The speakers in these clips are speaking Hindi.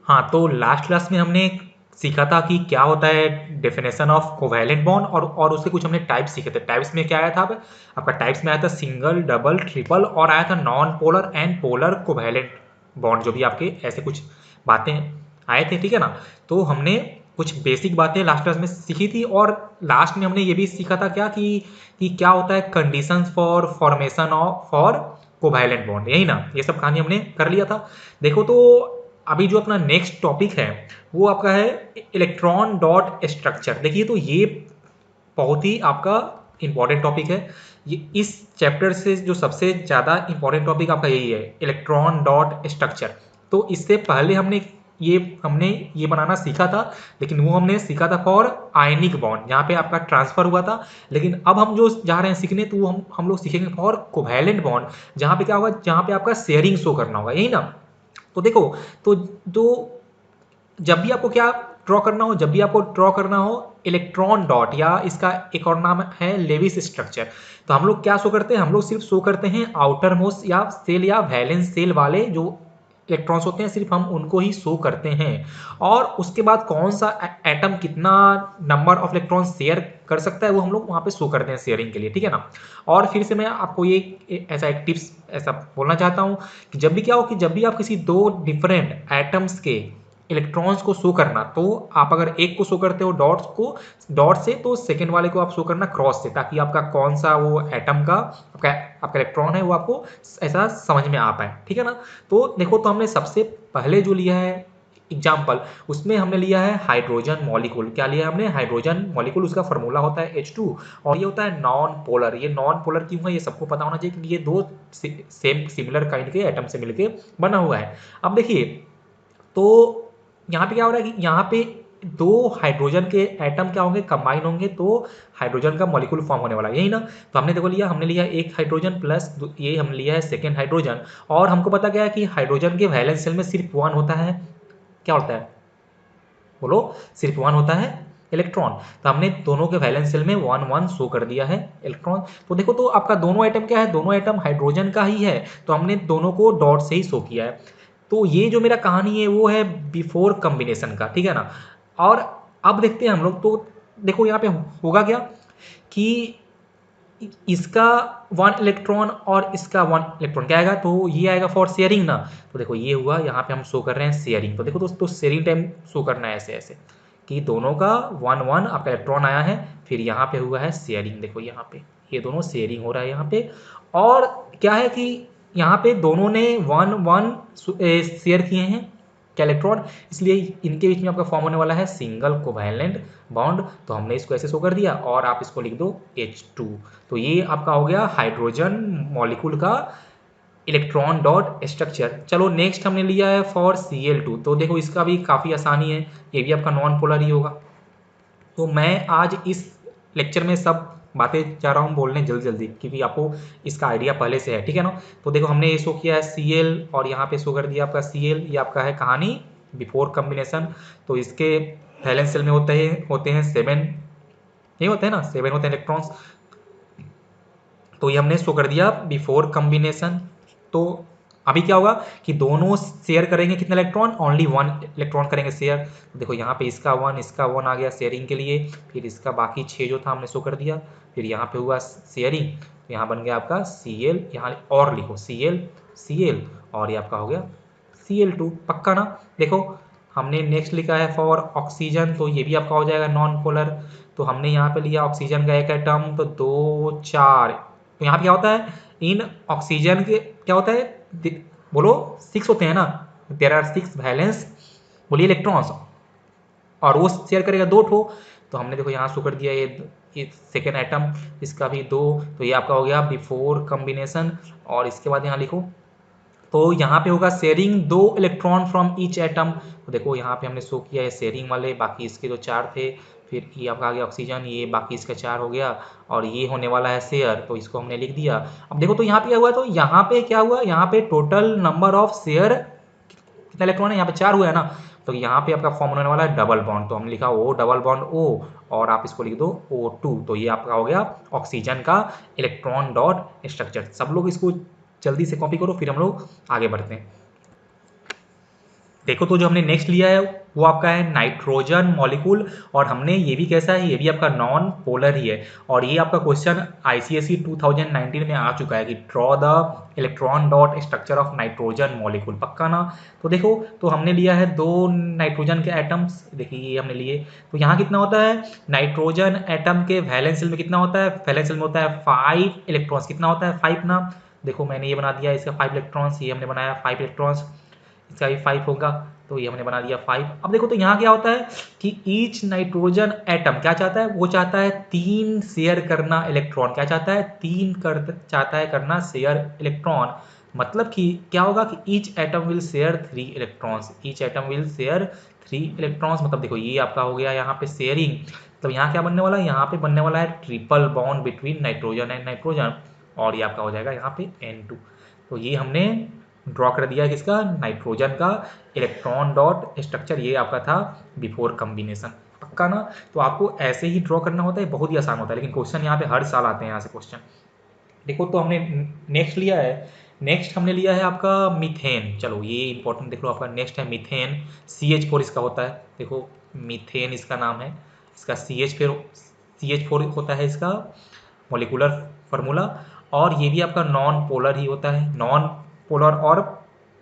हाँ, तो लास्ट क्लास में हमने सीखा था कि क्या होता है डेफिनेशन ऑफ कोवैलेंट बॉन्ड, और उसके कुछ हमने टाइप्स सीखे थे। टाइप्स में क्या आया था आपका टाइप्स में आया था सिंगल, डबल, ट्रिपल, और आया था non polar and polar covalent bond, जो भी आपके ऐसे कुछ बातें आए थे, ठीक है ना। तो हमने कुछ बेसिक बातें लास्ट क्लास में सीखी थी, और लास्ट में हमने ये भी सीखा था क्या कि क्या होता है conditions for formation of for covalent bond, यही ना, ये सब कहानी हमने कर लिया था। देखो तो अभी जो अपना नेक्स्ट टॉपिक है वो आपका है इलेक्ट्रॉन डॉट स्ट्रक्चर। देखिए तो ये बहुत ही आपका इंपॉर्टेंट टॉपिक है। ये इस चैप्टर से जो सबसे ज़्यादा इंपॉर्टेंट टॉपिक आपका यही है, इलेक्ट्रॉन डॉट स्ट्रक्चर। तो इससे पहले हमने ये बनाना सीखा था, लेकिन वो हमने सीखा था फॉर आयनिक बॉन्ड, जहाँ पे आपका ट्रांसफर हुआ था। लेकिन अब हम जो जा रहे हैं सीखने, तो हम लोग सीखेंगे फॉर कोवैलेंट बॉन्ड, जहाँ पे क्या होगा, जहाँ पे आपका शेयरिंग शो करना होगा, यही ना। तो देखो, तो जो जब भी आपको क्या ड्रॉ करना हो, जब भी आपको ड्रॉ करना हो इलेक्ट्रॉन डॉट, या इसका एक और नाम है लेविस स्ट्रक्चर, तो हम लोग क्या शो करते हैं, हम लोग सिर्फ शो करते हैं आउटर मोस्ट या सेल या वैलेंस सेल वाले जो इलेक्ट्रॉन्स होते हैं, सिर्फ हम उनको ही शो करते हैं। और उसके बाद कौन सा एटम कितना नंबर ऑफ इलेक्ट्रॉन शेयर कर सकता है, वो हम लोग वहाँ पे शो करते हैं शेयरिंग के लिए, ठीक है ना। और फिर से मैं आपको ये ऐसा एक टिप्स ऐसा बोलना चाहता हूँ कि जब भी क्या हो, कि जब भी आप किसी दो डिफरेंट एटम्स के इलेक्ट्रॉन्स को शो करना, तो आप अगर एक को शो करते हो डॉट से, तो सेकेंड वाले को आप शो करना क्रॉस से, ताकि आपका कौन सा वो एटम का आपका आपका इलेक्ट्रॉन है वो आपको ऐसा समझ में आ पाए, ठीक है ना। तो देखो, तो हमने सबसे पहले जो लिया है एग्जाम्पल, उसमें हमने लिया है हाइड्रोजन मॉलिक्यूल। क्या लिया है हमने? Hydrogen molecule. उसका फॉर्मूला होता है H2, और ये होता है नॉन पोलर। ये नॉन पोलर क्यों है, ये सबको पता होना चाहिए, क्योंकि ये दो सेम सिमिलर काइंड के एटम से मिलके बना हुआ है। अब देखिए, तो यहाँ पे क्या हो रहा है कि यहाँ पे दो हाइड्रोजन के एटम क्या होंगे, कंबाइन होंगे, तो हाइड्रोजन का मॉलिक्यूल फॉर्म होने वाला है, यही ना। तो हमने देखो लिया, हमने लिया एक हाइड्रोजन प्लस ये हमने लिया है सेकेंड हाइड्रोजन। और हमको पता क्या है कि हाइड्रोजन के वैलेंस शेल में सिर्फ वन होता है। क्या होता है, बोलो? सिर्फ वन होता है इलेक्ट्रॉन। तो हमने दोनों के वैलेंस शेल में वन वन शो कर दिया है इलेक्ट्रॉन। तो देखो, तो आपका दोनों आइटम क्या है, दोनों आइटम हाइड्रोजन का ही है, तो हमने दोनों को डॉट से ही शो किया है। तो ये जो मेरा कहानी है वो है बिफोर कॉम्बिनेशन का, ठीक है ना। और अब देखते हैं हम लोग, तो देखो यहाँ पे होगा क्या कि इसका वन इलेक्ट्रॉन और इसका वन इलेक्ट्रॉन क्या आएगा, तो ये आएगा फॉर शेयरिंग ना। तो देखो ये हुआ, यहाँ पे हम शो कर रहे हैं शेयरिंग। तो देखो दोस्तों, शेयरिंग टाइम शो करना है ऐसे ऐसे कि दोनों का वन वन आपका इलेक्ट्रॉन आया है, फिर यहाँ पे हुआ है शेयरिंग। देखो यहाँ पे ये दोनों शेयरिंग हो रहा है यहाँ पे। और क्या है कि यहाँ पे दोनों ने वन वन शेयर किए हैं क्या, इलेक्ट्रॉन, इसलिए इनके बीच में आपका फॉर्म होने वाला है सिंगल कोवैलेंट बॉन्ड। तो हमने इसको ऐसे शो कर दिया, और आप इसको लिख दो H2। तो ये आपका हो गया हाइड्रोजन मॉलिक्यूल का इलेक्ट्रॉन डॉट स्ट्रक्चर। चलो नेक्स्ट हमने लिया है फॉर Cl2। तो देखो इसका भी काफ़ी आसानी है, ये भी आपका नॉन पोलर ही होगा। तो मैं आज इस लेक्चर में सब बातें जा रहा हूँ बोलने जल्दी जल्दी, क्योंकि आपको इसका आइडिया पहले से है, ठीक है ना। तो देखो, हमने ये शो किया है Cl, और यहाँ पे शो कर दिया आपका Cl। ये आपका है कहानी बिफोर कॉम्बिनेशन। तो इसके वैलेंस शेल में होते हैं 7, ये होते हैं ना, 7 होते हैं इलेक्ट्रॉन्स। तो ये हमने शो कर दिया बिफोर कॉम्बिनेशन। तो अभी क्या होगा कि दोनों शेयर करेंगे कितने इलेक्ट्रॉन, ओनली वन इलेक्ट्रॉन करेंगे शेयर। तो देखो यहाँ पे इसका वन आ गया शेयरिंग के लिए, फिर इसका बाकी 6 जो था हमने शो कर दिया, फिर यहाँ पे हुआ शेयरिंग, तो यहाँ बन गया आपका Cl, यहाँ और लिखो Cl, और ये आपका हो गया Cl2, पक्का ना। देखो, हमने नेक्स्ट लिखा है फॉर ऑक्सीजन, तो ये भी आपका हो जाएगा नॉन पोलर। तो हमने यहाँ पे लिया ऑक्सीजन का एक एटम, तो 2 4। तो यहाँ पे क्या होता है, इन ऑक्सीजन के क्या होता है, बोलो 6 होते हैं ना, देयर आर 6 वैलेंस, बोलिए इलेक्ट्रॉन्स, और वो शेयर करेगा 2 ठो। तो हमने देखो यहाँ शो कर दिया ये सेकेंड एटम, इसका भी 2। तो ये आपका हो गया बिफोर कॉम्बिनेशन। और इसके बाद यहाँ लिखो, तो यहाँ पे होगा sharing 2 electron from each atom. तो देखो यहाँ पे हमने शो किया है शेयरिंग वाले, बाकी इसके तो 4 थे। फिर ये आपका आ गया ऑक्सीजन, ये बाकी इसका 4 हो गया, और ये होने वाला है शेयर, तो इसको हमने लिख दिया। अब देखो, तो यहाँ पे क्या हुआ, तो यहाँ पे क्या हुआ, यहाँ पे टोटल नंबर ऑफ शेयर कितना इलेक्ट्रॉन है, यहाँ पे 4 हुआ है ना। तो यहाँ पे आपका फॉर्म होने वाला है डबल बॉन्ड, तो हमने लिखा O डबल बॉन्ड O, और आप इसको लिख दो O2। तो ये आपका हो गया ऑक्सीजन का इलेक्ट्रॉन डॉट स्ट्रक्चर। सब लोग इसको जल्दी से कॉपी करो, फिर हम लोग आगे बढ़ते हैं। देखो तो जो हमने नेक्स्ट लिया है वो आपका है नाइट्रोजन मॉलिक्यूल, और हमने ये भी कैसा है, ये भी आपका नॉन पोलर ही है। और ये आपका क्वेश्चन आईसीएसई 2019 में आ चुका है कि draw the electron dot structure of nitrogen molecule, पक्का ना। तो देखो तो हमने लिया है 2 नाइट्रोजन के एटम्स, देखिए ये हमने लिए। तो यहाँ कितना होता है, नाइट्रोजन एटम के वैलेंस शेल में कितना होता है, वैलेंस शेल में होता है 5 इलेक्ट्रॉन्स, कितना होता है 5 ना। देखो मैंने ये बना दिया इसका 5 इलेक्ट्रॉन्स, ये हमने बनाया 5 इलेक्ट्रॉन्स, इसका भी 5 होगा, तो ये हमने बना दिया 5। अब देखो तो यहाँ क्या होता है कि ईच नाइट्रोजन एटम क्या चाहता है, वो चाहता है 3 शेयर करना इलेक्ट्रॉन, क्या चाहता है 3 चाहता है करना शेयर इलेक्ट्रॉन। मतलब कि क्या होगा कि each atom will share 3 electrons, each atom will share 3 electrons. मतलब देखो ये आपका हो गया यहाँ पे शेयरिंग, तो यहाँ क्या बनने वाला है, यहाँ पे बनने वाला है triple bond between nitrogen and nitrogen, और ये आपका हो जाएगा यहाँ पे N2। तो ये हमने ड्रॉ कर दिया किसका, नाइट्रोजन का इलेक्ट्रॉन डॉट स्ट्रक्चर, ये आपका था बिफोर कॉम्बिनेशन, पक्का ना। तो आपको ऐसे ही ड्रॉ करना होता है, बहुत ही आसान होता है, लेकिन क्वेश्चन यहाँ पे हर साल आते हैं यहाँ से क्वेश्चन। देखो तो हमने नेक्स्ट लिया है, नेक्स्ट हमने लिया है आपका मीथेन। चलो ये इंपॉर्टेंट देख लो, आपका नेक्स्ट है मीथेन, CH4 इसका होता है। देखो मीथेन इसका नाम है, इसका CH4 होता है इसका मोलिकुलर फार्मूला। और ये भी आपका नॉन पोलर ही होता है, नॉन पोलर और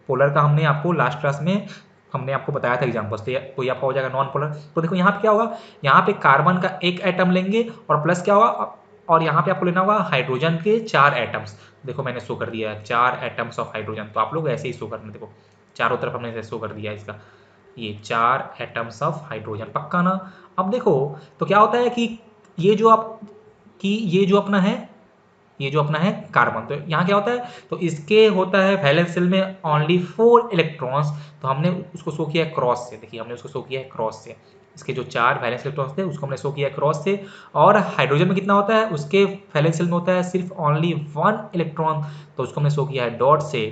पोलर का हमने आपको लास्ट क्लास में हमने आपको बताया था एग्जाम्पल्स, तो ये आपका हो जाएगा नॉन पोलर। तो देखो यहाँ पे क्या होगा, यहाँ पे कार्बन का एक एटम लेंगे और प्लस क्या होगा, और यहाँ पे आपको लेना होगा हाइड्रोजन के 4 एटम्स। देखो मैंने शो कर दिया है 4 एटम्स ऑफ हाइड्रोजन, तो आप लोग ऐसे ही शो करना, देखो चारों तरफ हमने ऐसे शो कर दिया है इसका, ये 4 एटम्स ऑफ हाइड्रोजन, पक्का ना। अब देखो तो क्या होता है कि ये जो अपना है, ये जो अपना है कार्बन, तो यहाँ क्या होता है, तो इसके होता है वैलेंस शेल में ओनली 4 इलेक्ट्रॉन्स, तो हमने उसको शो किया है क्रॉस से, देखिए हमने उसको शो किया है क्रॉस से, इसके जो 4 वैलेंस इलेक्ट्रॉन्स थे उसको हमने शो किया है क्रॉस से। और हाइड्रोजन में कितना होता है, उसके वैलेंस शेल में होता है सिर्फ ओनली 1 इलेक्ट्रॉन, तो उसको हमने शो किया है डॉट से,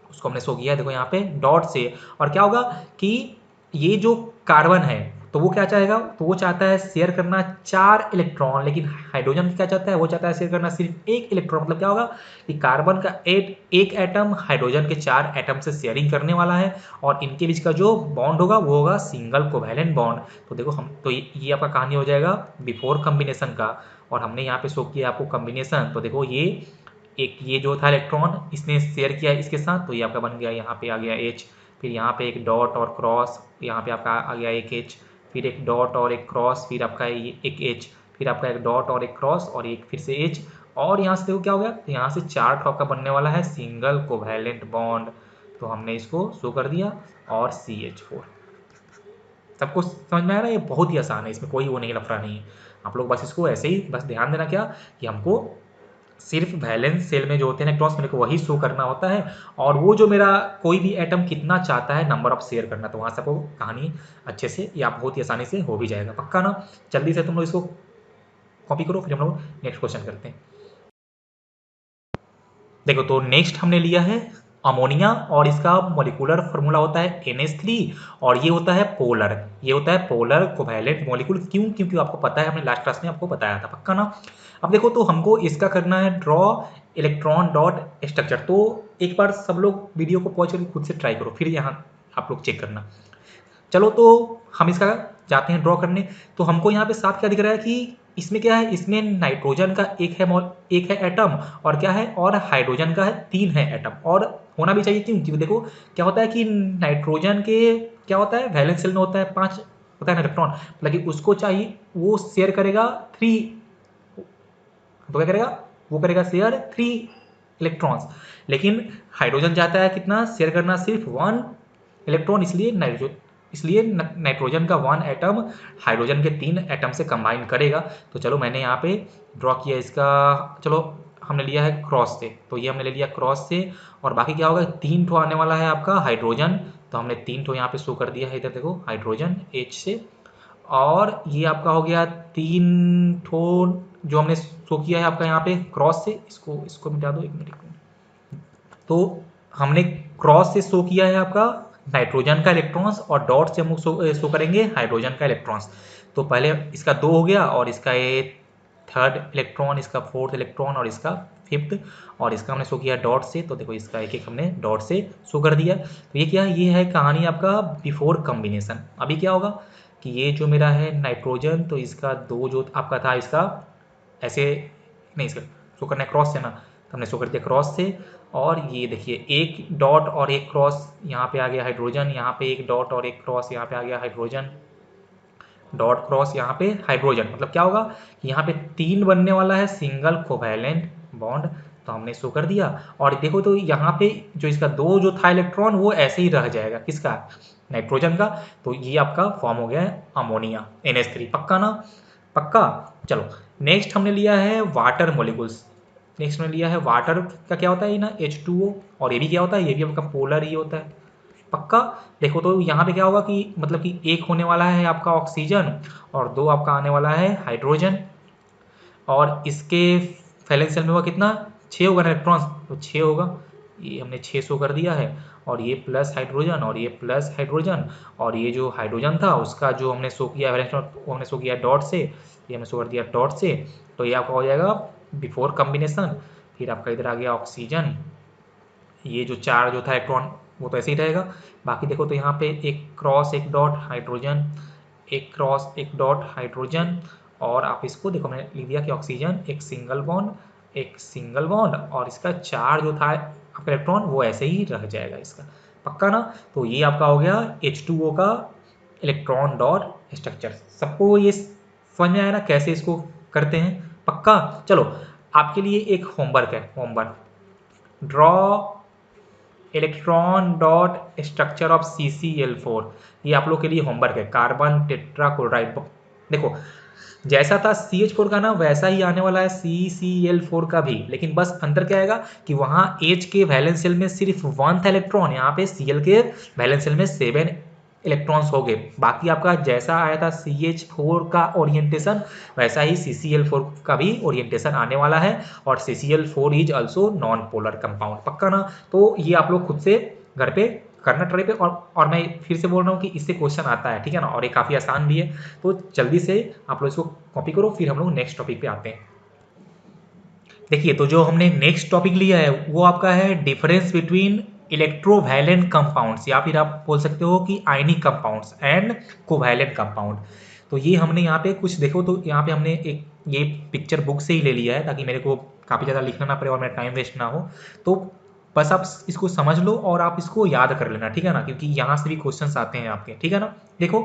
उसको हमने शो किया है देखो यहाँ पे डॉट से। और क्या होगा कि ये जो कार्बन है तो वो क्या चाहेगा, तो वो चाहता है शेयर करना 4 इलेक्ट्रॉन, लेकिन हाइड्रोजन क्या चाहता है, वो चाहता है शेयर करना सिर्फ 1 इलेक्ट्रॉन। मतलब क्या होगा कि कार्बन का एक एटम हाइड्रोजन के 4 एटम से शेयरिंग करने वाला है, और इनके बीच का जो बॉन्ड होगा वो होगा सिंगल कोवैलेंट बॉन्ड। तो देखो हम तो ये आपका कहानी हो जाएगा बिफोर कॉम्बिनेशन का, और हमने यहाँ पे शो किया आपको कॉम्बिनेशन। तो देखो ये जो था इलेक्ट्रॉन इसने शेयर किया इसके साथ, तो ये आपका बन गया, यहाँ पे आ गया H, फिर यहाँ पे एक डॉट और क्रॉस, यहाँ पे आपका आ गया एक H, फिर एक डॉट और एक क्रॉस, फिर आपका ये एक H, फिर आपका एक डॉट और एक क्रॉस और एक फिर से H, और यहाँ से देखो क्या हो गया, यहाँ से 4 ठोक का बनने वाला है सिंगल कोवैलेंट बॉन्ड, तो हमने इसको शो कर दिया, और CH4। सबको समझ में आ रहा है, ये बहुत ही आसान है, इसमें कोई वो नहीं लफड़ा नहीं है। आप लोग बस इसको ऐसे ही बस ध्यान देना क्या कि हमको सिर्फ वैलेंस शेल में जो होते हैं इलेक्ट्रॉन्स मेरे को वही शो करना होता है, और वो जो मेरा कोई भी एटम कितना चाहता है नंबर ऑफ शेयर करना, तो वहाँ से आपको कहानी अच्छे से या बहुत ही आसानी से हो भी जाएगा, पक्का ना। जल्दी से तुम लोग इसको कॉपी करो, फिर हम लोग नेक्स्ट क्वेश्चन करते हैं। देखो तो नेक्स्ट हमने लिया है अमोनिया, और इसका मॉलिक्यूलर फार्मूला होता है NH3, और ये होता है पोलर, ये होता है पोलर कोवैलेंट मॉलिक्यूल। क्यों, क्योंकि आपको पता है हमने लास्ट क्लास में आपको बताया था, पक्का ना। अब देखो तो हमको इसका करना है ड्रॉ इलेक्ट्रॉन डॉट स्ट्रक्चर, तो एक बार सब लोग वीडियो को पॉज करके खुद से ट्राई करो, फिर यहाँ आप लोग चेक करना। चलो तो हम इसका जाते हैं ड्रॉ करने। तो हमको यहाँ पे साफ क्या दिख रहा है कि इसमें क्या है, इसमें नाइट्रोजन का एक है एटम, और क्या है, और हाइड्रोजन का है 3 है एटम, और होना भी चाहिए। क्यों, क्योंकि देखो क्या होता है कि नाइट्रोजन के क्या होता है वैलेंस शेल में होता है 5 होता है ना इलेक्ट्रॉन, लेकिन उसको चाहिए वो शेयर करेगा 3, तो क्या करेगा, वो करेगा शेयर 3 इलेक्ट्रॉन्स, लेकिन हाइड्रोजन चाहता है कितना शेयर करना, सिर्फ 1 इलेक्ट्रॉन, इसलिए नाइट्रोजन का 1 एटम हाइड्रोजन के 3 एटम से कंबाइन करेगा। तो चलो मैंने यहाँ पे ड्रॉ किया इसका, चलो हमने लिया है क्रॉस से, तो ये हमने ले लिया क्रॉस से, और बाकी क्या होगा 3 ठो आने वाला है आपका हाइड्रोजन, तो हमने 3 ठो यहाँ पे शो कर दिया है, इधर देखो हाइड्रोजन H से, और ये आपका हो गया 3 ठो जो हमने शो किया है आपका यहाँ पे क्रॉस से, इसको मिटा दो 1 मिनट। तो हमने क्रॉस से शो किया है आपका नाइट्रोजन का इलेक्ट्रॉन्स, और डॉट से हम शो करेंगे हाइड्रोजन का इलेक्ट्रॉन्स। तो पहले इसका 2 हो गया, और इसका ये 3rd इलेक्ट्रॉन, इसका 4th इलेक्ट्रॉन, और इसका फिफ्थ, और इसका हमने शो किया डॉट से, तो देखो इसका एक एक हमने डॉट से शो कर दिया। तो ये क्या है, ये है कहानी आपका बिफोर कम्बिनेशन। अभी क्या होगा कि ये जो मेरा है नाइट्रोजन, तो इसका दो जो आपका था इसका ऐसे नहीं, इसका शो करना है क्रॉस से ना, तो हमने शो कर दिया क्रॉस से। और ये देखिए एक डॉट और एक क्रॉस यहाँ पे आ गया हाइड्रोजन, यहाँ पे एक डॉट और एक क्रॉस यहाँ पे आ गया हाइड्रोजन, डॉट क्रॉस यहाँ पे हाइड्रोजन। मतलब क्या होगा कि यहाँ पे 3 बनने वाला है सिंगल कोवैलेंट बॉन्ड, तो हमने शो कर दिया। और देखो तो यहाँ पे जो इसका 2 जो था इलेक्ट्रॉन वो ऐसे ही रह जाएगा, किसका, नाइट्रोजन का। तो ये आपका फॉर्म हो गया है अमोनिया NH3। पक्का ना, पक्का। चलो नेक्स्ट हमने लिया है वाटर मोलिकुल्स। नेक्स्ट हमने लिया है वाटर का, क्या होता है ये ना H2O, और ये भी क्या होता है, ये भी आपका पोलर ही होता है। पक्का। देखो तो यहाँ पे क्या होगा कि मतलब कि एक होने वाला है आपका ऑक्सीजन और 2 आपका आने वाला है हाइड्रोजन, और इसके वैलेंस शेल में होगा कितना, 6 होगा ना इलेक्ट्रॉन्स, तो 6 होगा, ये हमने 6 शो कर दिया है। और ये प्लस हाइड्रोजन और ये प्लस हाइड्रोजन, और ये जो हाइड्रोजन था उसका जो हमने शो किया वैलेंस वो हमने शो किया डॉट से, ये हमने शो कर दिया डॉट से। तो ये आपका हो जाएगा बिफोर कम्बिनेशन। फिर आपका इधर आ गया ऑक्सीजन, ये जो 4 जो था इलेक्ट्रॉन वो तो ऐसे ही रहेगा। बाकी देखो तो यहाँ पे एक क्रॉस एक डॉट हाइड्रोजन, एक क्रॉस एक डॉट हाइड्रोजन, और आप इसको देखो मैंने लिख दिया कि ऑक्सीजन एक सिंगल बॉन्ड एक सिंगल बॉन्ड, और इसका 4 जो था आपका इलेक्ट्रॉन वो ऐसे ही रह जाएगा इसका। पक्का ना। तो ये आपका हो गया H2O का इलेक्ट्रॉन डॉट स्ट्रक्चर। सबको ये समझ में आया ना कैसे इसको करते हैं। पक्का। चलो आपके लिए एक होमवर्क है, homework, draw electron dot structure of CCl4। ये आप लोग के लिए होमवर्क है, कार्बन टेट्राक्लोराइड। देखो जैसा था CH4 का ना वैसा ही आने वाला है CCl4 का भी, लेकिन बस अंतर क्या आएगा कि वहां H के वैलेंस शेल में सिर्फ 1 था इलेक्ट्रॉन, यहाँ पे Cl के वैलेंस शेल में 7 इलेक्ट्रॉन्स हो गए। बाकी आपका जैसा आया था CH4 का ओरिएंटेशन वैसा ही CCl4 का भी ओरिएंटेशन आने वाला है, और CCl4 is also non polar compound. पक्का ना। तो ये आप लोग खुद से घर पे करना ट्राई पे, और मैं फिर से बोल रहा हूँ कि इससे क्वेश्चन आता है, ठीक है ना, और ये काफ़ी आसान भी है। तो जल्दी से आप लोग इसको कॉपी करो, फिर हम लोग नेक्स्ट टॉपिक पे आते हैं। देखिए तो जो हमने नेक्स्ट टॉपिक लिया है वो आपका है डिफरेंस बिटवीन इलेक्ट्रोवैलेंट कंपाउंड्स, या फिर आप बोल सकते हो कि ionic compounds and covalent compound. तो ये हमने यहाँ पे कुछ देखो तो यहाँ पे हमने एक ये पिक्चर बुक से ही ले लिया है ताकि मेरे को काफ़ी ज़्यादा लिखना ना पड़े और मेरा टाइम वेस्ट ना हो। तो बस आप इसको समझ लो और आप इसको याद कर लेना, ठीक है ना, क्योंकि यहाँ से भी क्वेश्चंस आते हैं आपके, ठीक है ना। देखो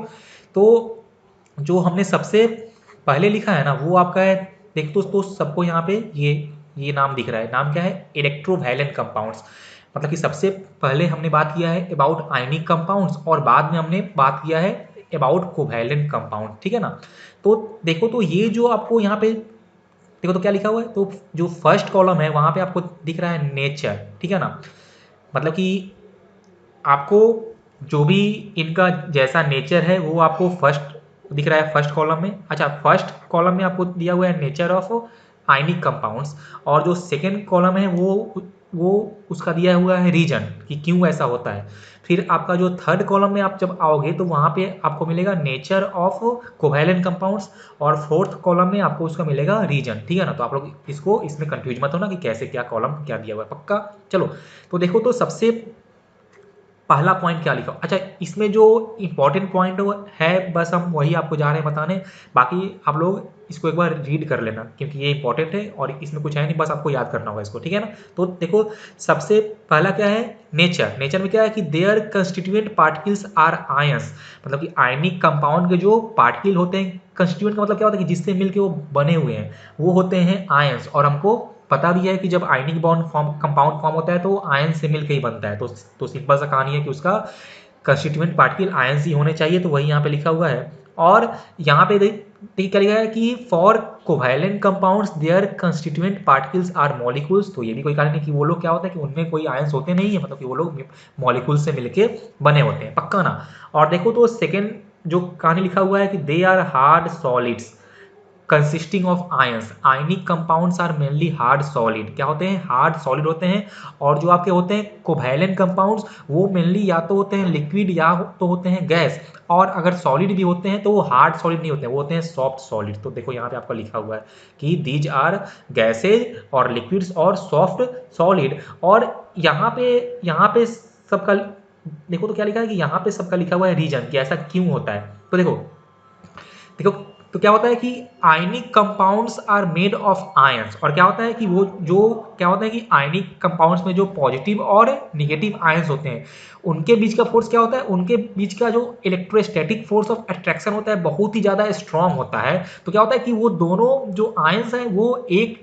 तो जो हमने सबसे पहले लिखा है ना वो आपका है, देख तो सबको यहाँ पे ये नाम दिख रहा है, नाम क्या है, इलेक्ट्रोवैलेंट कंपाउंड्स। मतलब कि सबसे पहले हमने बात किया है अबाउट आयनिक कंपाउंड्स और बाद में हमने बात किया है अबाउट कोवैलेंट कंपाउंड, ठीक है ना। तो देखो तो ये जो आपको यहाँ पे देखो तो क्या लिखा हुआ है, तो जो फर्स्ट कॉलम है वहां पे आपको दिख रहा है नेचर, ठीक है ना। मतलब कि आपको जो भी इनका जैसा नेचर है वो आपको फर्स्ट दिख रहा है फर्स्ट कॉलम में। अच्छा फर्स्ट कॉलम में आपको दिया हुआ है नेचर ऑफ आयनिक कंपाउंड्स, और जो सेकेंड कॉलम है वो उसका दिया हुआ है रीजन कि क्यों ऐसा होता है। फिर आपका जो थर्ड कॉलम में आप जब आओगे तो वहाँ पे आपको मिलेगा नेचर ऑफ कोवैलेंट कंपाउंड्स, और फोर्थ कॉलम में आपको उसका मिलेगा रीजन, ठीक है ना। तो आप लोग इसको इसमें कंफ्यूज मत होना कि कैसे क्या कॉलम क्या दिया हुआ है। पक्का। चलो तो देखो तो सबसे पहला पॉइंट क्या लिखा, अच्छा इसमें जो इंपॉर्टेंट पॉइंट है बस हम वही आपको जा रहे हैं बताने, बाकी आप लोग इसको एक बार रीड कर लेना क्योंकि ये इंपॉर्टेंट है और इसमें कुछ है नहीं, बस आपको याद करना होगा इसको, ठीक है ना। तो देखो सबसे पहला क्या है, नेचर। नेचर में क्या है कि there constituent particles are ions, मतलब कि आयनिक कंपाउंड के जो पार्टिकल होते हैं, कंस्टिट्यूएंट का मतलब क्या होता है कि जिससे मिलकर वो बने हुए हैं वो होते हैं आयंस, और हमको पता भी है कि जब आयनिक बॉन्ड कंपाउंड फॉर्म होता है तो आयन से मिलकर ही बनता है। तो सिंपल सा कहानी है कि उसका कंस्टिट्यूएंट पार्टिकल आयंस ही होने चाहिए, तो वही यहाँ पे लिखा हुआ है। और यहाँ पे देखिए क्या लिखा है कि for covalent compounds their constituent particles are molecules. तो ये भी कोई कारण नहीं कि वो लोग क्या होता है कि उनमें कोई आयंस होते नहीं है, मतलब कि वो लोग मॉलिक्यूल्स से मिलके बने होते हैं। पक्का ना। और देखो तो सेकेंड जो कहानी लिखा हुआ है कि they are hard solids. Consisting of ions, ionic compounds are mainly hard solid, क्या होते हैं, हार्ड सॉलिड होते हैं। और जो आपके होते हैं कोवैलेंट कंपाउंड्स वो मेनली या तो होते हैं लिक्विड या तो होते हैं गैस, और अगर सॉलिड भी होते हैं तो वो हार्ड सॉलिड नहीं होते हैं, वो होते हैं सॉफ्ट सॉलिड। तो देखो यहाँ पे आपका लिखा हुआ है कि दीज आर गैसेज और लिक्विड्स और सॉफ्ट सॉलिड। और यहाँ पे सबका देखो तो क्या लिखा है कि यहाँ पे सबका लिखा हुआ है रीजन कि ऐसा क्यों होता है। तो देखो देखो तो क्या होता है कि ionic compounds are made of ions, और क्या होता है कि वो जो क्या होता है कि आयनिक कंपाउंड्स में जो पॉजिटिव और निगेटिव आयंस होते हैं उनके बीच का फोर्स क्या होता है, उनके बीच का जो इलेक्ट्रोस्टैटिक फोर्स ऑफ अट्रैक्शन होता है बहुत ही ज़्यादा स्ट्रांग होता है। तो क्या होता है कि वो दोनों जो आयंस हैं वो एक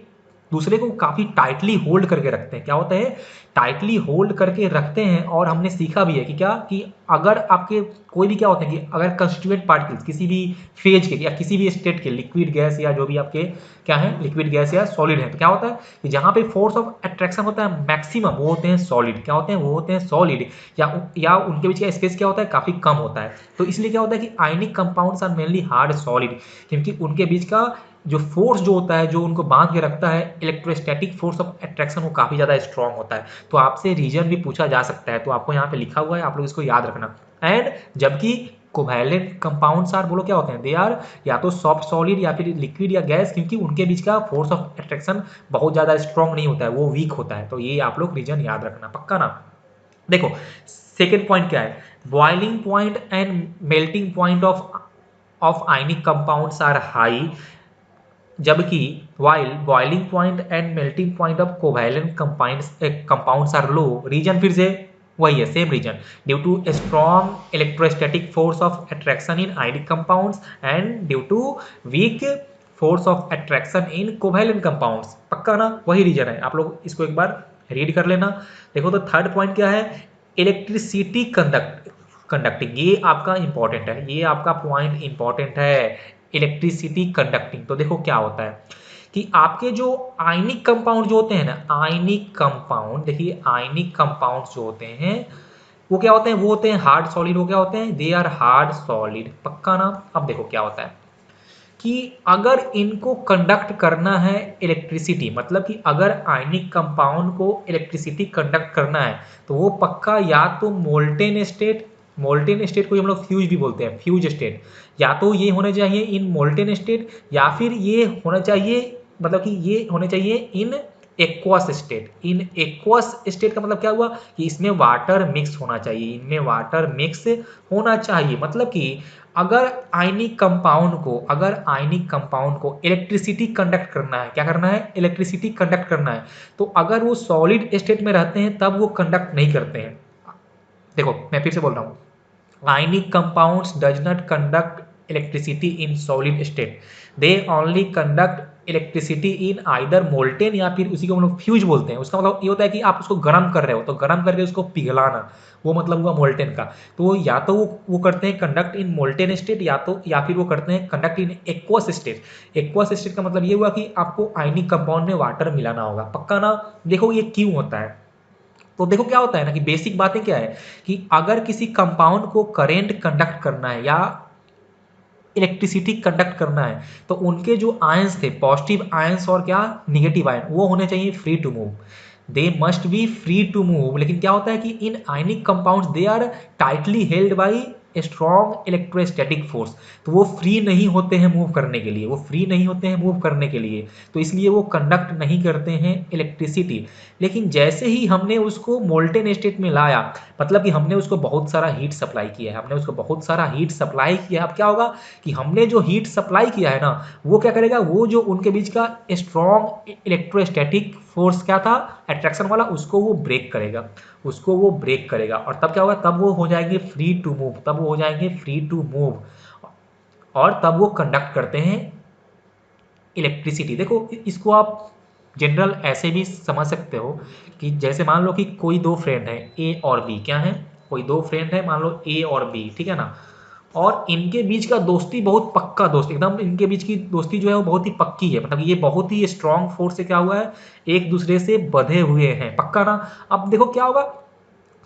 दूसरे को काफ़ी टाइटली होल्ड करके रखते हैं, क्या होता है, टाइटली होल्ड करके रखते हैं। और हमने सीखा भी है कि क्या कि अगर आपके कोई भी क्या होता है कि अगर कंस्टिट्यूएंट पार्टिकल्स किसी भी फेज के या किसी भी स्टेट के लिक्विड गैस या जो भी आपके क्या है लिक्विड गैस या सॉलिड है, तो क्या होता है कि जहाँ पे फोर्स ऑफ अट्रैक्शन होता है मैक्सिमम वो होते हैं सॉलिड, क्या होते हैं वो होते हैं सॉलिड, या उनके बीच का स्पेस क्या होता है काफ़ी कम होता है। तो इसलिए क्या होता है कि ionic compounds are mainly hard solid, क्योंकि उनके बीच का जो फोर्स जो होता है जो उनको बांध के रखता है इलेक्ट्रोस्टैटिक फोर्स ऑफ अट्रैक्शन वो काफ़ी ज़्यादा स्ट्रांग होता है। तो आपसे रीजन भी पूछा जा सकता है, तो आपको यहाँ पे लिखा हुआ है, आप लोग इसको याद रखना। एंड जबकि कोवैलेंट कंपाउंड्स आर बोलो क्या होते हैं, दे आर या तो सॉफ्ट सॉलिड या फिर लिक्विड या गैस, क्योंकि उनके बीच का फोर्स ऑफ अट्रैक्शन बहुत ज़्यादा स्ट्रांग नहीं होता है, वो वीक होता है। तो ये आप लोग रीजन याद रखना पक्का ना। देखो सेकेंड पॉइंट क्या है, boiling point and melting point of ionic compounds are high, जबकि while boiling point and melting point of covalent compounds are low। Reason फिर से वही है, same reason, due to strong electrostatic force of attraction in ionic compounds and due to weak force of attraction in covalent compounds. पक्का ना, वही रीजन है, आप लोग इसको एक बार रीड कर लेना। देखो तो थर्ड पॉइंट क्या है, इलेक्ट्रिसिटी कंडक्टिंग, ये आपका इंपॉर्टेंट है, ये आपका पॉइंट इंपॉर्टेंट है, इलेक्ट्रिसिटी कंडक्टिंग। तो देखो क्या होता है कि आपके जो आयनिक कंपाउंड जो होते हैं ना, आयनिक कंपाउंड, देखिए आयनिक कंपाउंड जो होते हैं वो क्या होते हैं, वो होते हैं हार्ड सॉलिड, वो क्या होते हैं, दे आर हार्ड सॉलिड। पक्का ना। अब देखो क्या होता है कि अगर इनको कंडक्ट करना है इलेक्ट्रिसिटी, मतलब कि अगर आयनिक कंपाउंड को इलेक्ट्रिसिटी कंडक्ट करना है तो वो पक्का या तो मोल्टेन स्टेट को हम लोग फ्यूज भी बोलते हैं, फ्यूज स्टेट, या तो ये होने चाहिए इन मोल्टेन स्टेट या फिर ये होना चाहिए, मतलब कि ये होने चाहिए इन एक्वस स्टेट। इन एक्वस स्टेट का मतलब क्या हुआ कि इसमें वाटर मिक्स होना चाहिए, इनमें वाटर मिक्स होना चाहिए। मतलब कि अगर आयनिक कंपाउंड को इलेक्ट्रिसिटी कंडक्ट करना है, क्या करना है, इलेक्ट्रिसिटी कंडक्ट करना है, तो अगर वो सॉलिड स्टेट में रहते हैं तब वो कंडक्ट नहीं करते हैं। देखो मैं फिर से बोल रहा हूँ, ionic compounds does not conduct electricity in solid state, they only conduct electricity in either molten या फिर उसी को हम लोग फ्यूज बोलते हैं। उसका मतलब ये होता है कि आप उसको गर्म कर रहे हो तो गर्म करके उसको पिघलाना, वो मतलब हुआ मोल्टेन का। तो या तो वो करते हैं कंडक्ट इन मोल्टेन स्टेट या फिर वो करते हैं conduct in aqueous state. Aqueous state का मतलब ये हुआ कि आपको आयनिक कंपाउंड में वाटर मिलाना होगा। पक्का ना। देखो ये क्यों होता है, तो देखो क्या होता है ना कि बेसिक बातें क्या है कि अगर किसी कंपाउंड को करंट कंडक्ट करना है या इलेक्ट्रिसिटी कंडक्ट करना है तो उनके जो आयंस थे, पॉजिटिव आयंस और क्या निगेटिव आयन, वो होने चाहिए free to move, they must be free to move. लेकिन क्या होता है कि इन ionic compounds they are tightly held by strong electrostatic force, तो वो फ्री नहीं होते हैं मूव करने के लिए, वो फ्री नहीं होते हैं मूव करने के लिए, तो इसलिए वो कंडक्ट नहीं करते हैं इलेक्ट्रिसिटी। लेकिन जैसे ही हमने उसको मोल्टेन स्टेट में लाया, मतलब कि हमने उसको बहुत सारा हीट सप्लाई किया है, हमने उसको बहुत सारा हीट सप्लाई किया है, अब क्या होगा कि हमने जो हीट सप्लाई किया है ना वो क्या करेगा, वो जो उनके बीच का स्ट्रॉन्ग इलेक्ट्रोस्टैटिक फोर्स क्या था अट्रैक्शन वाला, उसको वो ब्रेक करेगा, और तब क्या होगा, तब वो हो जाएंगे फ्री टू मूव, और तब वो कंडक्ट करते हैं इलेक्ट्रिसिटी। देखो इसको आप जनरल ऐसे भी समझ सकते हो कि जैसे मान लो कि कोई दो फ्रेंड है ए और बी, क्या है, कोई दो फ्रेंड है मान लो ए और बी, ठीक है ना, और इनके बीच का दोस्ती बहुत पक्का दोस्त, एकदम इनके बीच की दोस्ती जो है वो बहुत ही पक्की है, मतलब ये बहुत ही स्ट्रांग फोर्स से क्या हुआ है, एक दूसरे से बंधे हुए हैं। पक्का ना। अब देखो क्या होगा,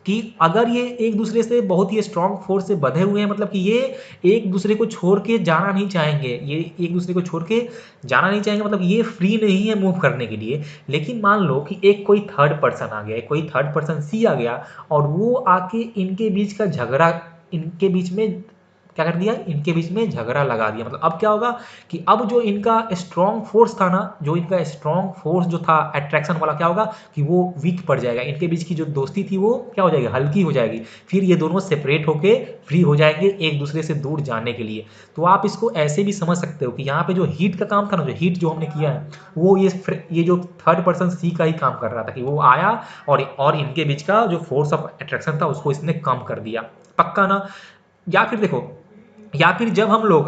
कि अगर ये एक दूसरे से बहुत ही स्ट्रॉन्ग फोर्स से बंधे हुए हैं, मतलब कि ये एक दूसरे को छोड़ के जाना नहीं चाहेंगे, ये एक दूसरे को छोड़ के जाना नहीं चाहेंगे, मतलब ये फ्री नहीं है मूव करने के लिए। लेकिन मान लो कि एक कोई थर्ड पर्सन आ गया, कोई थर्ड पर्सन सी आ गया और वो आके इनके बीच का झगड़ा, इनके बीच में क्या कर दिया, इनके बीच में झगड़ा लगा दिया। मतलब अब क्या होगा कि अब जो इनका स्ट्रॉन्ग फोर्स था ना, जो इनका स्ट्रॉन्ग फोर्स जो था अट्रैक्शन वाला, क्या होगा कि वो वीक पड़ जाएगा। इनके बीच की जो दोस्ती थी वो क्या हो जाएगी, हल्की हो जाएगी। फिर ये दोनों सेपरेट होके फ्री हो जाएंगे एक दूसरे से दूर जाने के लिए। तो आप इसको ऐसे भी समझ सकते हो कि यहाँ पे जो हीट का काम था ना, जो हीट जो हमने किया है, वो ये जो थर्ड पर्सन सी का ही काम कर रहा था कि वो आया और इनके बीच का जो फोर्स ऑफ अट्रैक्शन था उसको इसने कम कर दिया। पक्का ना? या फिर देखो, या फिर जब हम लोग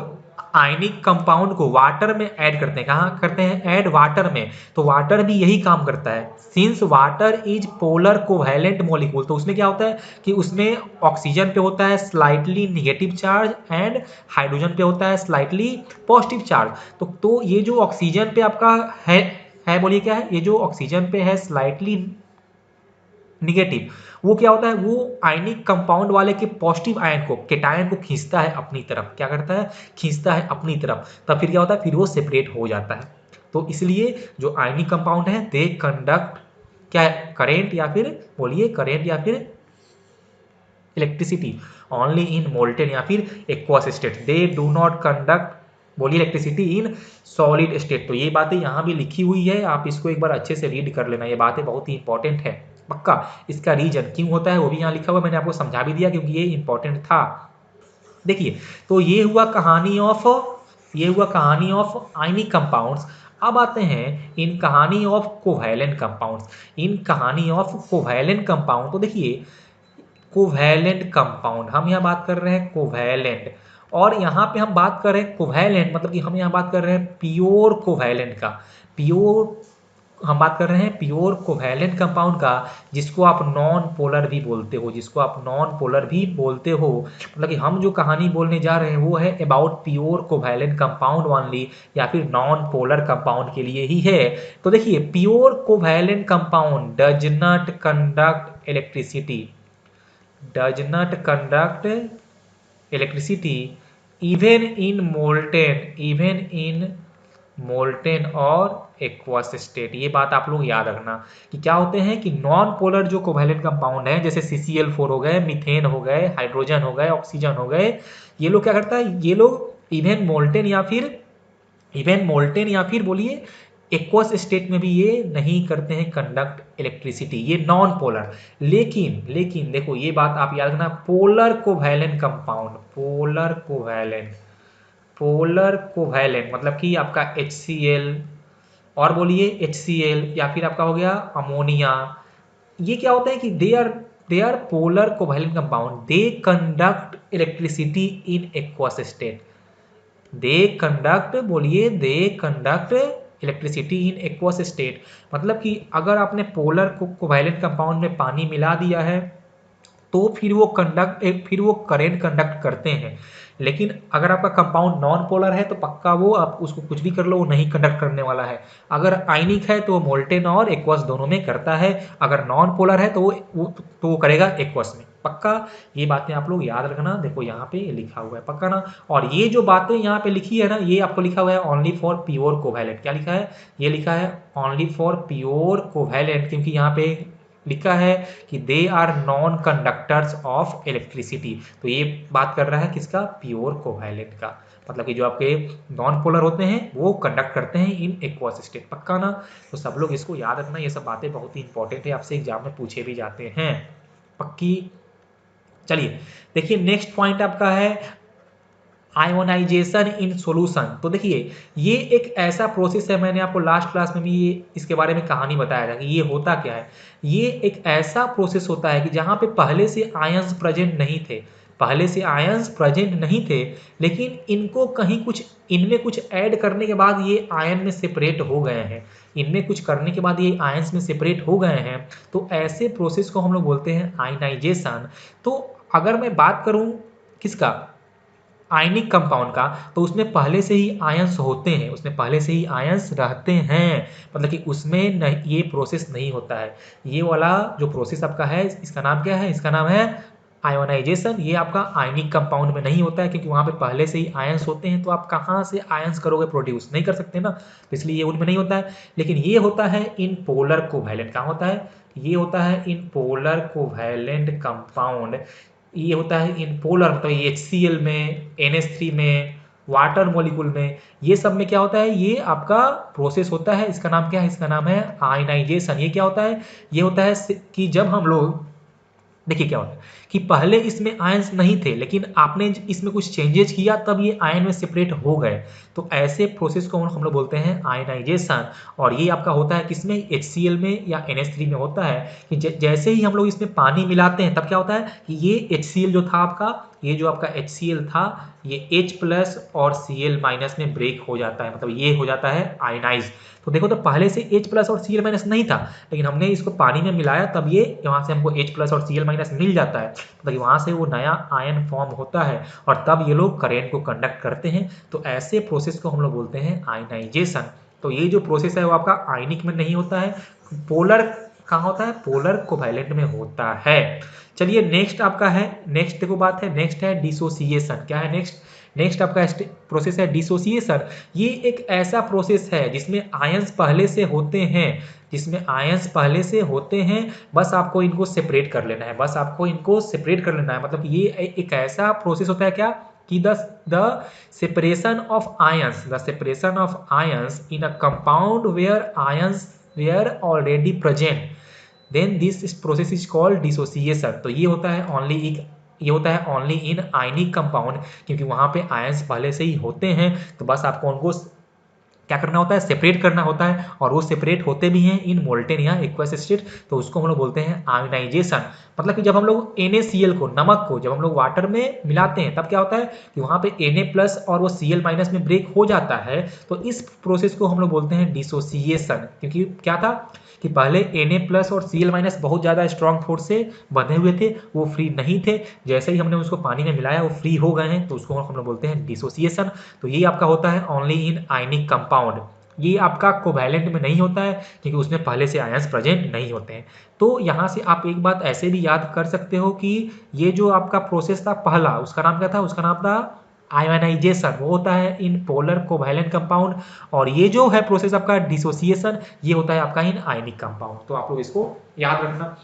आयनिक कंपाउंड को वाटर में ऐड करते हैं, कहाँ करते हैं, ऐड वाटर में, तो वाटर भी यही काम करता है। Since water is polar covalent molecule, तो उसमें क्या होता है कि उसमें ऑक्सीजन पे होता है slightly negative charge and hydrogen पे होता है स्लाइटली पॉजिटिव चार्ज। तो ये जो ऑक्सीजन पे आपका है बोलिए क्या है, ये जो ऑक्सीजन पे है स्लाइटली निगेटिव, वो क्या होता है, वो आयनिक कंपाउंड वाले के पॉजिटिव आयन को, केटायन को खींचता है अपनी तरफ। क्या करता है, खींचता है अपनी तरफ। तब फिर क्या होता है, फिर वो सेपरेट हो जाता है। तो इसलिए जो आयनिक कंपाउंड है दे कंडक्ट क्या है, करेंट, या फिर बोलिए करेंट या फिर इलेक्ट्रिसिटी ओनली इन मोल्टेन या फिर aqueous state. They do not conduct बोलिए इलेक्ट्रिसिटी इन सॉलिड स्टेट। तो ये बातें यहाँ भी लिखी हुई है, आप इसको एक बार अच्छे से रीड कर लेना, ये बातें बहुत ही इंपॉर्टेंट है। पक्का इसका रीजन क्यों होता है वो भी यहाँ लिखा हुआ, मैंने आपको समझा भी दिया क्योंकि ये इंपॉर्टेंट था। देखिए, तो ये हुआ कहानी ऑफ आयनिक कंपाउंड्स। अब आते हैं इन कहानी ऑफ कोवैलेंट कंपाउंड्स। इन कहानी ऑफ कोवैलेंट कंपाउंड, तो देखिए कोवैलेंट कंपाउंड हम यहाँ बात कर रहे हैं, कोवैलेंट, और यहाँ पे हम बात कर रहे हैं कोवैलेंट, मतलब कि हम यहाँ बात कर रहे हैं प्योर कोवैलेंट का। प्योर हम बात कर रहे हैं प्योर कोवैलेंट कंपाउंड का, जिसको आप नॉन पोलर भी बोलते हो, जिसको आप नॉन पोलर भी बोलते हो। मतलब कि हम जो कहानी बोलने जा रहे हैं वो है about pure covalent compound only, या फिर नॉन पोलर कंपाउंड के लिए ही है। तो देखिए, pure covalent compound does not conduct electricity, does not conduct electricity even in molten और एक्वस स्टेट। ये बात आप लोग याद रखना कि क्या होते हैं कि नॉन पोलर जो कोवैलेंट कंपाउंड है, जैसे CCl4 हो गए, मीथेन हो गए, हाइड्रोजन हो गए, ऑक्सीजन हो गए, ये लोग क्या करता है, ये लोग इवन मोल्टेन या फिर बोलिए एक्वस स्टेट में भी ये नहीं करते हैं कंडक्ट इलेक्ट्रिसिटी, ये नॉन पोलर। लेकिन देखो ये बात आप याद रखना, polar covalent compound, polar covalent मतलब कि आपका HCl, और बोलिए HCl, या फिर आपका हो गया अमोनिया, ये क्या होता है कि they are polar covalent compound, they conduct electricity in aqueous state. They conduct electricity in aqueous state, मतलब कि अगर आपने पोलर को कोवैलेंट कंपाउंड में पानी मिला दिया है तो फिर वो करेंट कंडक्ट करते हैं। लेकिन अगर आपका कंपाउंड नॉन पोलर है तो पक्का वो आप उसको कुछ भी कर लो वो नहीं कंडक्ट करने वाला है। अगर आयनिक है तो वो मोल्टेन और एक्वस दोनों में करता है, अगर नॉन पोलर है तो वो करेगा एक्वस में। पक्का ये बातें आप लोग याद रखना। देखो यहाँ पे लिखा हुआ है, पक्का ना। और ये जो बातें यहाँ पे लिखी है ना, ये आपको लिखा हुआ है ओनली फॉर प्योर कोवैलेंट। क्या लिखा है, ये लिखा है ओनली फॉर प्योर कोवैलेंट, क्योंकि यहाँ पे लिखा है कि they are non conductors of electricity. तो ये बात कर रहा है किसका, प्योर कोवैलेंट का, मतलब कि जो आपके नॉन पोलर होते हैं वो कंडक्ट करते हैं इन एक्वस स्टेट। पक्का ना। तो सब लोग इसको याद रखना, ये सब बातें बहुत ही इंपॉर्टेंट है, आपसे एग्जाम में पूछे भी जाते हैं। पक्की। चलिए देखिए, नेक्स्ट पॉइंट आपका है आयोनाइजेशन इन सॉल्यूशन। तो देखिए ये एक ऐसा प्रोसेस है, मैंने आपको लास्ट क्लास में भी ये इसके बारे में कहानी बताया था कि ये होता क्या है। ये एक ऐसा प्रोसेस होता है कि जहाँ पे पहले से आयंस प्रेजेंट नहीं थे, लेकिन इनको इनमें कुछ ऐड करने के बाद ये आयन में सेपरेट हो गए हैं, इनमें कुछ करने के बाद ये आयंस में सेपरेट हो गए हैं। तो ऐसे प्रोसेस को हम लोग बोलते हैं आयनाइजेशन। तो अगर मैं बात करूं किसका, आयनिक कंपाउंड का, तो उसमें पहले से ही आयंस होते हैं, उसमें पहले से ही आयंस रहते हैं, मतलब कि उसमें नहीं, ये प्रोसेस नहीं होता है। ये वाला जो प्रोसेस आपका है इसका नाम क्या है, इसका नाम है आयोनाइजेशन। ये आपका आयनिक कंपाउंड में नहीं होता है, क्योंकि वहाँ पे पहले से ही आयंस होते हैं, तो आप कहाँ से आयंस करोगे प्रोड्यूस, नहीं कर सकते ना, तो इसलिए ये उनमें नहीं होता है। लेकिन ये होता है इन पोलर कोवैलेंट, कहाँ होता है, ये होता है इन पोलर कोवैलेंट कंपाउंड। ये होता है इन पोलर, मतलब HCl में, NH3 में, वाटर मॉलिक्यूल में, ये सब में क्या होता है, ये आपका प्रोसेस होता है, इसका नाम क्या है, इसका नाम है आयनाइजेशन। ये क्या होता है, ये होता है कि जब हम लोग, देखिए क्या होता है कि पहले इसमें आयंस नहीं थे, लेकिन आपने इसमें कुछ चेंजेस किया तब ये आयन में सेपरेट हो गए, तो ऐसे प्रोसेस को हम लोग बोलते हैं आयनाइजेशन। और ये आपका होता है किसमें, HCl में या NH3 में होता है कि जैसे ही हम लोग इसमें पानी मिलाते हैं तब क्या होता है कि ये HCl जो था आपका, ये जो आपका HCl था, ये H प्लस और Cl माइनस में ब्रेक हो जाता है, मतलब ये हो जाता है आयनाइज। तो देखो, तो पहले से H प्लस और Cl माइनस नहीं था, लेकिन हमने इसको पानी में मिलाया तब ये यहाँ से हमको H प्लस और Cl माइनस मिल जाता है, मतलब वहाँ से वो नया आयन फॉर्म होता है और तब ये लोग करेंट को कंडक्ट करते हैं। तो ऐसे प्रोसेस को हम लोग बोलते हैं आयनाइजेशन। तो ये जो प्रोसेस है वो आपका आयनिक में नहीं होता है, पोलर कहाँ होता है, पोलर कोवैलेंट में होता है। चलिए नेक्स्ट आपका है, नेक्स्ट देखो बात है, नेक्स्ट है डिसोसिएशन। क्या है नेक्स्ट, नेक्स्ट आपका प्रोसेस है डिसोसिएशन। ये एक ऐसा प्रोसेस है जिसमें आयंस पहले से होते हैं, जिसमें आयंस पहले से होते हैं, बस आपको इनको सेपरेट कर लेना है, बस आपको इनको सेपरेट कर लेना है। मतलब ये एक ऐसा प्रोसेस होता है क्या कि the separation of ions, the separation of ions in a compound where ions were already present, then this process is called dissociation. तो ये होता है ओनली एक, ये होता है ओनली इन आयनिक कंपाउंड, क्योंकि वहाँ पे आयंस पहले से ही होते हैं, तो बस आपको उनको क्या करना होता है, सेपरेट करना होता है, और वो सेपरेट होते भी हैं इन मोल्टेन या एक्वस स्टेट, तो उसको हम लोग बोलते हैं आयोनाइजेशन। मतलब कि जब हम लोग NaCl को, नमक को जब हम लोग वाटर में मिलाते हैं तब क्या होता है कि वहाँ पे Na प्लस और वो Cl माइनस में ब्रेक हो जाता है, तो इस प्रोसेस को हम लोग बोलते हैं डिसोसिएशन। क्योंकि क्या था कि पहले Na प्लस और Cl माइनस बहुत ज़्यादा स्ट्रॉन्ग फोर्स से बंधे हुए थे, वो फ्री नहीं थे, जैसे ही हमने उसको पानी में मिलाया वो फ्री हो गए हैं, तो उसको हम लोग बोलते हैं डिसोसिएशन। तो ये आपका होता है ओनली इन आयनिक कंपाउंड, ये आपका कोवैलेंट में नहीं होता है, क्योंकि उसमें पहले से आयंस प्रेजेंट नहीं होते हैं। तो यहाँ से आप एक बात ऐसे भी याद कर सकते हो कि ये जो आपका प्रोसेस था पहला, उसका नाम क्या था, उसका नाम था आयोनाइजेशन, वो होता है इन पोलर कोवैलेंट कंपाउंड। और ये जो है प्रोसेस आपका डिसोसिएशन, ये होता है आपका इन आयनिक कंपाउंड। तो आप लोग इसको याद रखना।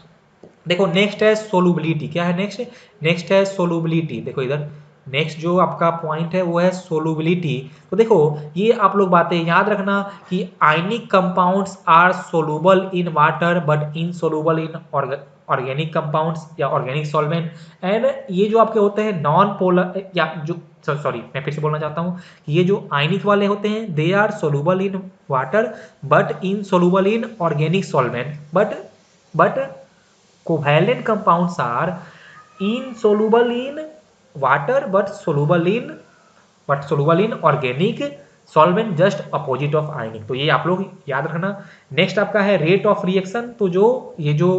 देखो नेक्स्ट है सोलुबिलिटी। क्या है नेक्स्ट, नेक्स्ट है सोलुबिलिटी। देखो इधर नेक्स्ट जो आपका पॉइंट है वो है सोलुबिलिटी। तो देखो ये आप लोग बातें याद रखना कि ionic compounds are soluble in water but insoluble in organic compounds या ऑर्गेनिक सॉल्वेंट। एंड ये जो आपके होते हैं नॉन पोलर, या जो सॉरी मैं फिर से बोलना चाहता हूँ कि ये जो आयनिक वाले होते हैं they are soluble in water but insoluble in organic solvent, but covalent compounds are insoluble in water but soluble in organic solvent just opposite of ionic। तो ये आप लोग याद रखना। नेक्स्ट आपका है रेट ऑफ रिएक्शन। तो जो ये जो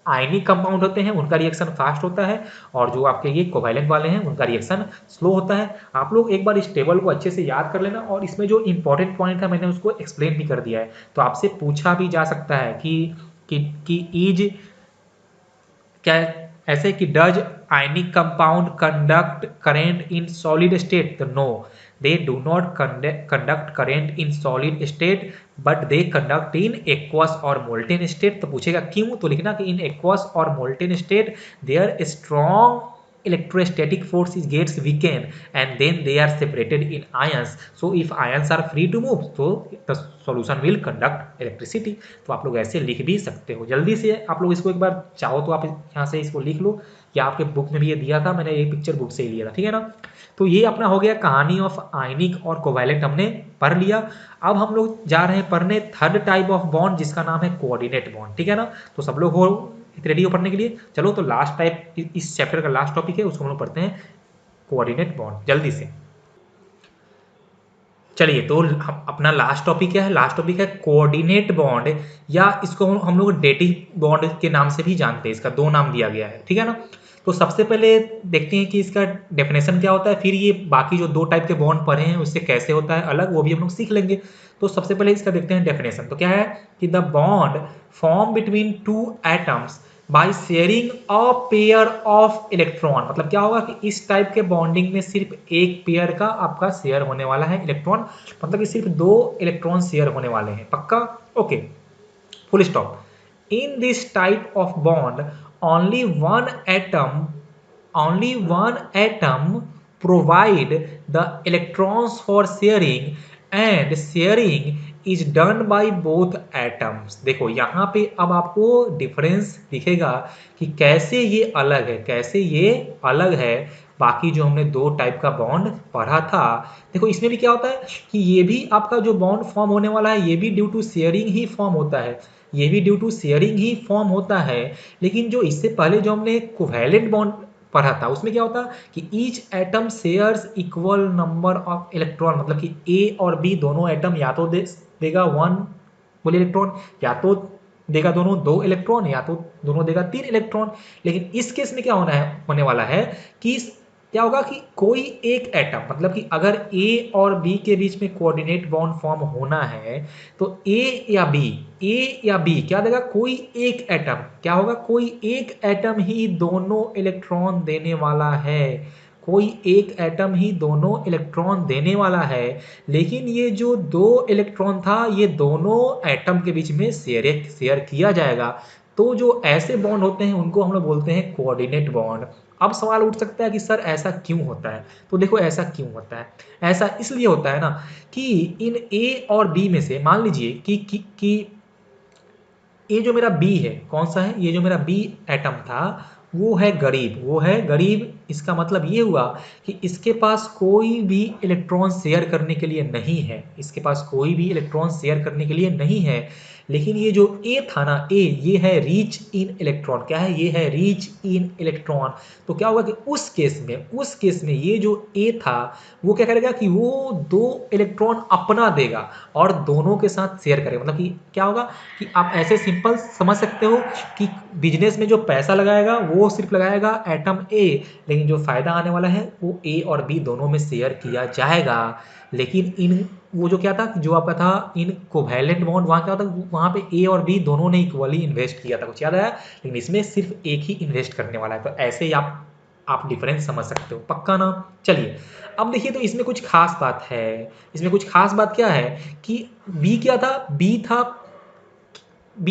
आयनिक कंपाउंड होते हैं उनका रिएक्शन फास्ट होता है, और जो आपके ये कोवैलेंट वाले हैं उनका रिएक्शन स्लो होता है। आप लोग एक बार इस टेबल को अच्छे से याद कर लेना, और इसमें जो इंपॉर्टेंट पॉइंट था मैंने उसको एक्सप्लेन भी कर दिया है। तो आपसे पूछा भी जा सकता है कि इज क्या, ऐसे कि does ionic compound conduct current in solid state, तो no they do not conduct current in solid state but they conduct in aqueous और मोल्टेन स्टेट। तो पूछेगा क्यों, तो लिखना कि इन एक्वस और molten state there strong electrostatic force is gets weakened and then they are separated in ions, so if ions are free to move so the solution will conduct electricity। तो आप लोग ऐसे लिख भी सकते हो। जल्दी से आप लोग इसको एक बार चाहो तो आप यहाँ से इसको लिख लो, या आपके बुक में भी ये दिया था, मैंने ये पिक्चर बुक से ही लिया था, ठीक है ना। तो ये अपना हो गया कहानी ऑफ आयनिक और कोवैलेंट हमने पढ़ लिया। अब हम लोग जा रहे हैं पढ़ने थर्ड टाइप ऑफ बॉन्ड जिसका नाम है कोऑर्डिनेट बॉन्ड, ठीक है ना। तो सब लोग हो रेडी हो पढ़ने के लिए, चलो तो लास्ट टाइप इस चैप्टर का लास्ट टॉपिक है, उसको हम लोग पढ़ते हैं कोऑर्डिनेट बॉन्ड जल्दी से। चलिए तो अपना लास्ट टॉपिक क्या है, लास्ट टॉपिक है कोऑर्डिनेट बॉन्ड, या इसको हम लोग डेटिव बॉन्ड के नाम से भी जानते हैं, इसका दो नाम दिया गया है, ठीक है ना। तो सबसे पहले देखते हैं कि इसका डेफिनेशन क्या होता है, फिर ये बाकी जो दो टाइप के बॉन्ड पढ़े हैं उससे कैसे होता है अलग, वो भी हम लोग सीख लेंगे। तो सबसे पहले इसका देखते हैं डेफिनेशन, तो क्या है कि the bond form between two atoms by sharing a pair of electron, मतलब क्या होगा कि इस टाइप के बॉन्डिंग में सिर्फ एक पेयर का आपका शेयर होने वाला है इलेक्ट्रॉन, मतलब कि सिर्फ दो इलेक्ट्रॉन शेयर होने वाले हैं, पक्का, okay, full stop. In this type of bond only one atom only one atom provide the electrons for sharing and sharing is done by both atoms। देखो यहाँ पे अब आपको डिफरेंस दिखेगा कि कैसे ये अलग है, कैसे ये अलग है बाकी जो हमने दो टाइप का बॉन्ड पढ़ा था। देखो इसमें भी क्या होता है कि ये भी आपका जो बॉन्ड फॉर्म होने वाला है ये भी ड्यू टू शेयरिंग ही फॉर्म होता है, ये भी ड्यू टू शेयरिंग ही फॉर्म होता है। लेकिन जो इससे पहले जो हमने कोवैलेंट बॉन्ड पढ़ा था उसमें क्या होता कि each atom shares equal number of electron, मतलब कि ए और बी दोनों एटम या तो देगा वन बोले इलेक्ट्रॉन, या तो देगा दोनों दो इलेक्ट्रॉन, या तो दोनों देगा तीन इलेक्ट्रॉन। लेकिन इस केस में क्या होने वाला है कि क्या होगा कि कोई एक एटम, मतलब कि अगर ए और बी के बीच में कोऑर्डिनेट बॉन्ड फॉर्म होना है तो ए या बी क्या देगा, कोई एक एटम क्या होगा, कोई एक एटम ही दोनों इलेक्ट्रॉन देने वाला है, कोई एक एटम ही दोनों इलेक्ट्रॉन देने वाला है। लेकिन ये जो दो इलेक्ट्रॉन था ये दोनों एटम के बीच में शेयर किया जाएगा। तो जो ऐसे बॉन्ड होते हैं उनको हम लोग बोलते हैं कोऑर्डिनेट बॉन्ड। अब सवाल उठ सकता है कि सर ऐसा क्यों होता है, तो देखो ऐसा क्यों होता है, ऐसा इसलिए होता है ना कि इन ए और बी में से मान लीजिए कि ये जो मेरा बी है, कौन सा है, ये जो मेरा बी एटम था वो है गरीब, वो है गरीब। इसका मतलब ये हुआ कि इसके पास कोई भी इलेक्ट्रॉन शेयर करने के लिए नहीं है, इसके पास कोई भी इलेक्ट्रॉन शेयर करने के लिए नहीं है। लेकिन ये जो ए था ना, ए ये है रीच इन इलेक्ट्रॉन, क्या है, ये है रीच इन इलेक्ट्रॉन। तो क्या होगा कि उस केस में ये जो ए था वो क्या करेगा कि वो दो इलेक्ट्रॉन अपना देगा और दोनों के साथ शेयर करेगा। मतलब कि क्या होगा कि आप ऐसे सिंपल समझ सकते हो कि बिजनेस में जो पैसा लगाएगा वो सिर्फ लगाएगा एटम ए, लेकिन जो फायदा आने वाला है वो ए और बी दोनों में शेयर किया जाएगा। लेकिन इन वो जो क्या था जो आपका था इन कोवैलेंट बॉन्ड, वहाँ क्या होता है, वहाँ पे ए और बी दोनों ने इक्वली इन्वेस्ट किया था, कुछ याद आया, लेकिन इसमें सिर्फ एक ही इन्वेस्ट करने वाला है। तो ऐसे ही आप डिफरेंस समझ सकते हो, पक्का ना। चलिए अब देखिए तो इसमें कुछ खास बात है, इसमें कुछ खास बात क्या है कि बी क्या था, बी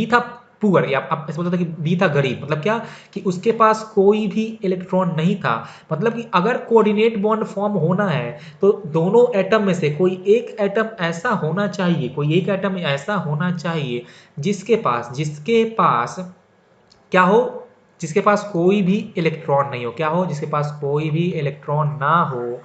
था पुअर, या आप ऐसे बोलते थे कि बी था गरीब, मतलब क्या कि उसके पास कोई भी इलेक्ट्रॉन नहीं था। मतलब कि अगर कोऑर्डिनेट बॉन्ड फॉर्म होना है तो दोनों एटम में से कोई एक एटम ऐसा होना चाहिए, कोई एक एटम ऐसा होना चाहिए जिसके पास क्या हो, जिसके पास कोई भी इलेक्ट्रॉन नहीं हो, क्या हो, जिसके पास कोई भी इलेक्ट्रॉन ना हो।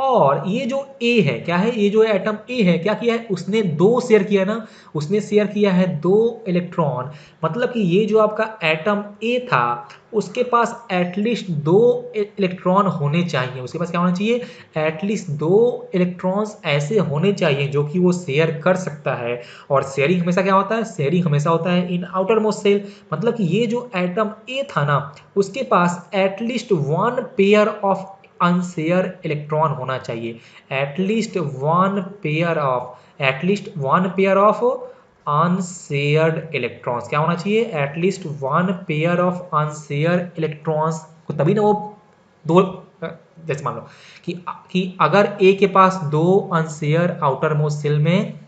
और ये जो ए है, क्या है, ये जो एटम ए है क्या किया है, उसने दो शेयर किया ना, उसने शेयर किया है दो इलेक्ट्रॉन। मतलब कि ये जो आपका एटम ए था उसके पास एटलीस्ट दो इलेक्ट्रॉन होने चाहिए, उसके पास क्या होना चाहिए, एटलीस्ट दो इलेक्ट्रॉन्स ऐसे होने चाहिए जो कि वो शेयर कर सकता है। और शेयरिंग हमेशा क्या होता है, शेयरिंग हमेशा होता है इन आउटर मोस्ट सेल। मतलब कि ये जो एटम ए था ना उसके पास at least one pair of unshare electron होना चाहिए, at least one pair of unshared electrons, क्या होना चाहिए, at least one pair of unshare electrons. तभी ना वो दो जैसे मान लो कि अगर ए के पास दो अनशेयर आउटर मोस्ट सेल में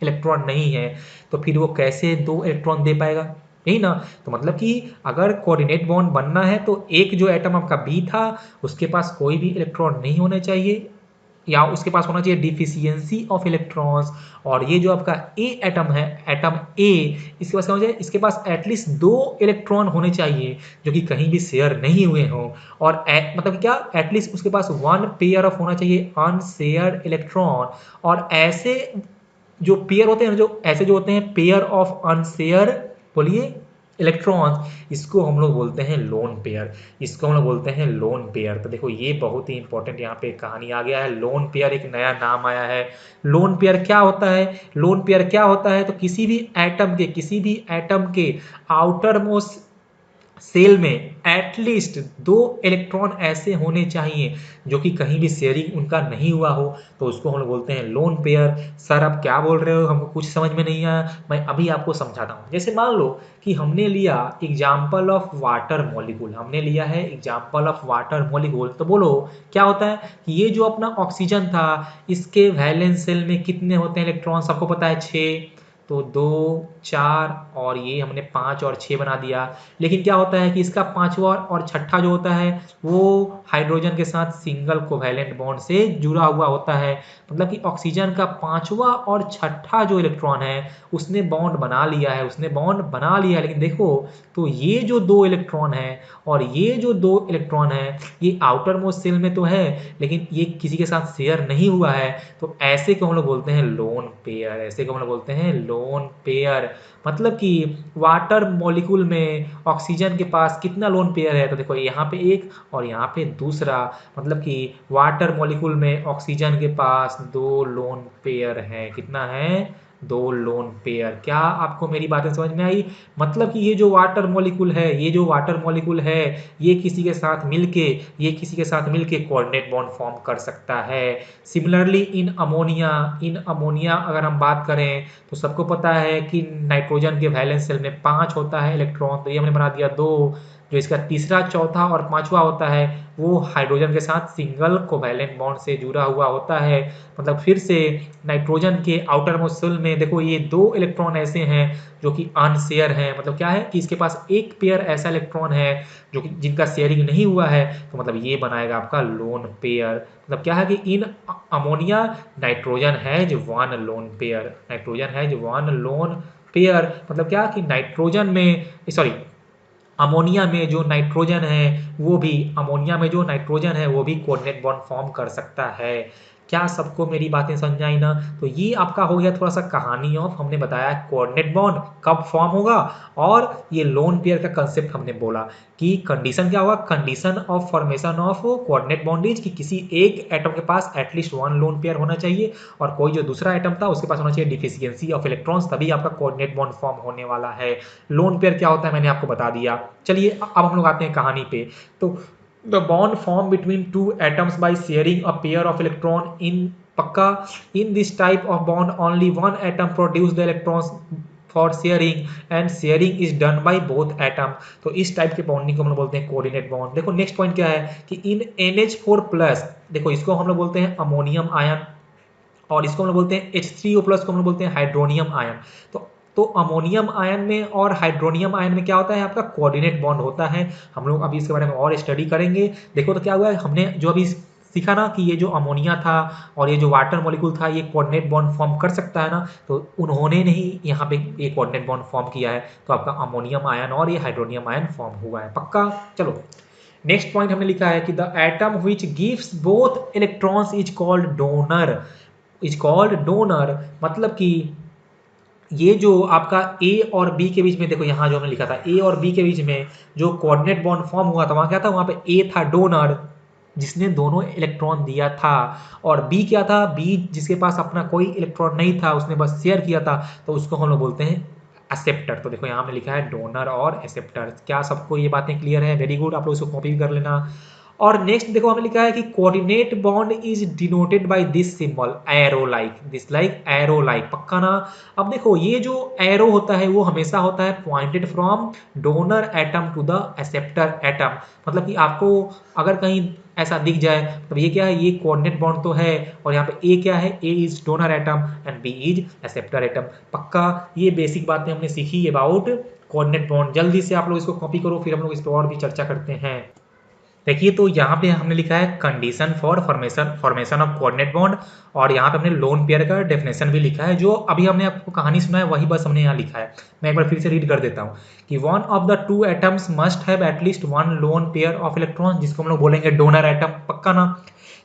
इलेक्ट्रॉन नहीं है तो फिर वो कैसे दो इलेक्ट्रॉन दे पाएगा, यही ना। तो मतलब कि अगर कोऑर्डिनेट बॉन्ड बनना है तो एक जो एटम आपका बी था उसके पास कोई भी इलेक्ट्रॉन नहीं होने चाहिए, या उसके पास होना चाहिए डिफिशियंसी ऑफ इलेक्ट्रॉन्स। और ये जो आपका ए एटम है, एटम ए, इसके पास क्या होना चाहिए, इसके पास एटलीस्ट दो इलेक्ट्रॉन होने चाहिए जो कि कहीं भी शेयर नहीं हुए हों। और मतलब कि क्या, एटलीस्ट उसके पास वन पेयर ऑफ होना चाहिए अनशेयर्ड इलेक्ट्रॉन। और ऐसे जो पेयर होते हैं, जो ऐसे जो होते हैं पेयर ऑफ अनशेयर, बोलिए इलेक्ट्रॉन्स, इसको हम लोग बोलते हैं लोन पेयर। इसको हम लोग बोलते हैं लोन पेयर। तो देखो ये बहुत ही इंपॉर्टेंट यहाँ पे कहानी आ गया है। लोन पेयर एक नया नाम आया है। लोन पेयर क्या होता है? लोन पेयर क्या होता है? तो किसी भी एटम के आउटर मोस्ट सेल में एटलीस्ट दो इलेक्ट्रॉन ऐसे होने चाहिए जो कि कहीं भी शेयरिंग उनका नहीं हुआ हो, तो उसको हम लोग बोलते हैं लोन पेयर। सर आप क्या बोल रहे हो, हमको कुछ समझ में नहीं आया। मैं अभी आपको समझाता हूँ। जैसे मान लो कि हमने लिया एग्जाम्पल ऑफ वाटर मॉलिक्यूल, हमने लिया है एग्जाम्पल ऑफ वाटर मॉलिक्यूल। तो बोलो क्या होता है कि ये जो अपना ऑक्सीजन था, इसके वैलेंस सेल में कितने होते हैं इलेक्ट्रॉन? सबको पता है 6। तो 2 4 और ये हमने 5 और 6 बना दिया। लेकिन क्या होता है कि इसका पांचवा और छठा जो होता है वो हाइड्रोजन के साथ सिंगल कोवैलेंट बॉन्ड से जुड़ा हुआ होता है। मतलब कि ऑक्सीजन का पांचवा और छठा जो इलेक्ट्रॉन है उसने बॉन्ड बना लिया है, उसने बॉन्ड बना लिया है। लेकिन देखो तो ये जो दो इलेक्ट्रॉन है और ये जो दो इलेक्ट्रॉन है, ये आउटर मोस्ट सेल में तो है लेकिन ये किसी के साथ शेयर नहीं हुआ है। तो ऐसे को हम लोग बोलते हैं लोन पेयर। ऐसे को हम लोग बोलते हैं लोन पेयर। मतलब कि वाटर मॉलिक्यूल में ऑक्सीजन के पास कितना लोन पेयर है? तो देखो यहाँ पे एक और यहाँ पे दूसरा। मतलब कि वाटर मॉलिक्यूल में ऑक्सीजन के पास दो लोन पेयर है। कितना है? दो लोन पेयर। क्या आपको मेरी बातें समझ में आई? मतलब कि ये जो वाटर मॉलिक्यूल है, ये जो वाटर मॉलिक्यूल है, ये किसी के साथ मिलके कोऑर्डिनेट बॉन्ड फॉर्म कर सकता है। सिमिलरली इन अमोनिया अगर हम बात करें तो सबको पता है कि नाइट्रोजन के वैलेंस सेल में 5 होता है इलेक्ट्रॉन, तो ये हमने बना दिया 2। जो इसका तीसरा, चौथा और पांचवा होता है वो हाइड्रोजन के साथ सिंगल कोवैलेंट बॉन्ड से जुड़ा हुआ होता है। मतलब फिर से नाइट्रोजन के आउटर मोस्ट शेल में देखो ये दो इलेक्ट्रॉन ऐसे हैं जो कि अनशेयर हैं। मतलब क्या है कि इसके पास एक पेयर ऐसा इलेक्ट्रॉन है जो कि जिनका शेयरिंग नहीं हुआ है। तो मतलब ये बनाएगा आपका लोन पेयर। मतलब क्या है कि in ammonia nitrogen has one lone pair. Nitrogen has one lone pair. मतलब क्या कि नाइट्रोजन में, सॉरी, अमोनिया में जो नाइट्रोजन है वो भी कोऑर्डिनेट बॉन्ड फॉर्म कर सकता है। क्या सबको मेरी बातें समझ आई ना? तो ये आपका हो गया थोड़ा सा कहानी ऑफ, हमने बताया कोऑर्डिनेट बॉन्ड कब फॉर्म होगा और ये लोन पेयर का कंसेप्ट हमने बोला कि कंडीशन क्या होगा। Condition of formation of coordinate bond is कि किसी एक एटम के पास एटलीस्ट वन लोन पेयर होना चाहिए और कोई जो दूसरा एटम था उसके पास होना चाहिए डिफिशियंसी ऑफ इलेक्ट्रॉन्स, तभी आपका कोऑर्डिनेट बॉन्ड फॉर्म होने वाला है। लोन पेयर क्या होता है मैंने आपको बता दिया। चलिए अब हम लोग आते हैं कहानी पे। तो the bond form between two atoms by sharing a pair of electron in पक्का in this type of bond only one atom produce the electrons for sharing and sharing is done by both atom. तो इस टाइप के बॉन्डिंग को हम लोग बोलते हैं कोऑर्डिनेट बॉन्ड। देखो नेक्स्ट पॉइंट क्या है कि इन NH4 प्लस, देखो इसको हम लोग बोलते हैं अमोनियम आयन और इसको हम लोग बोलते हैं H3O प्लस को हम लोग बोलते हैं हाइड्रोनियम आयन। तो अमोनियम आयन में और हाइड्रोनियम आयन में क्या होता है? आपका कोऑर्डिनेट बॉन्ड होता है। हम लोग अभी इसके बारे में और स्टडी करेंगे। देखो तो क्या हुआ है, हमने जो अभी सीखा ना कि ये जो अमोनिया था और ये जो वाटर मॉलिक्यूल था ये कोऑर्डिनेट बॉन्ड फॉर्म कर सकता है ना, तो उन्होंने नहीं यहाँ पे ये कोऑर्डिनेट बॉन्ड फॉर्म किया है। तो आपका अमोनियम आयन और ये हाइड्रोनियम आयन फॉर्म हुआ है। पक्का? चलो नेक्स्ट पॉइंट हमने लिखा है कि the atom which gives both electrons is called donor. मतलब कि ये जो आपका ए और बी के बीच में, देखो यहाँ जो हमने लिखा था ए और बी के बीच में जो कोऑर्डिनेट बॉन्ड फॉर्म हुआ था वहाँ क्या था? वहाँ पे ए था डोनर जिसने दोनों इलेक्ट्रॉन दिया था और बी क्या था? बी जिसके पास अपना कोई इलेक्ट्रॉन नहीं था, उसने बस शेयर किया था, तो उसको हम लोग बोलते हैं एक्सेप्टर। तो देखो यहाँ हमने लिखा है डोनर और एक्सेप्टर। क्या सबको ये बातें क्लियर है? वेरी गुड, आप लोग इसको कॉपी भी कर लेना। और नेक्स्ट देखो हमने लिखा है कि coordinate bond is denoted by this symbol arrow like, this like arrow like. पक्का ना? अब देखो ये जो एरो होता है वो हमेशा होता है pointed from donor atom to the acceptor atom. मतलब कि आपको अगर कहीं ऐसा दिख जाए तो ये क्या है? ये कोऑर्डिनेट बॉन्ड तो है और यहाँ पे ए क्या है? A is donor atom and B is acceptor atom. पक्का? ये बेसिक बातें हमने सीखी अबाउट कोऑर्डिनेट बॉन्ड। जल्दी से आप लोग इसको कॉपी करो, फिर हम लोग इस पर और भी चर्चा करते हैं। देखिए तो यहाँ पे हमने लिखा है condition for formation of coordinate bond और यहाँ पे हमने लोन पेयर का डेफिनेशन भी लिखा है। जो अभी हमने आपको कहानी सुना है वही बस हमने यहाँ लिखा है। मैं एक बार फिर से रीड कर देता हूँ कि one of the two atoms must have at least one lone pair of electron, जिसको हम लोग बोलेंगे डोनर एटम। पक्का ना?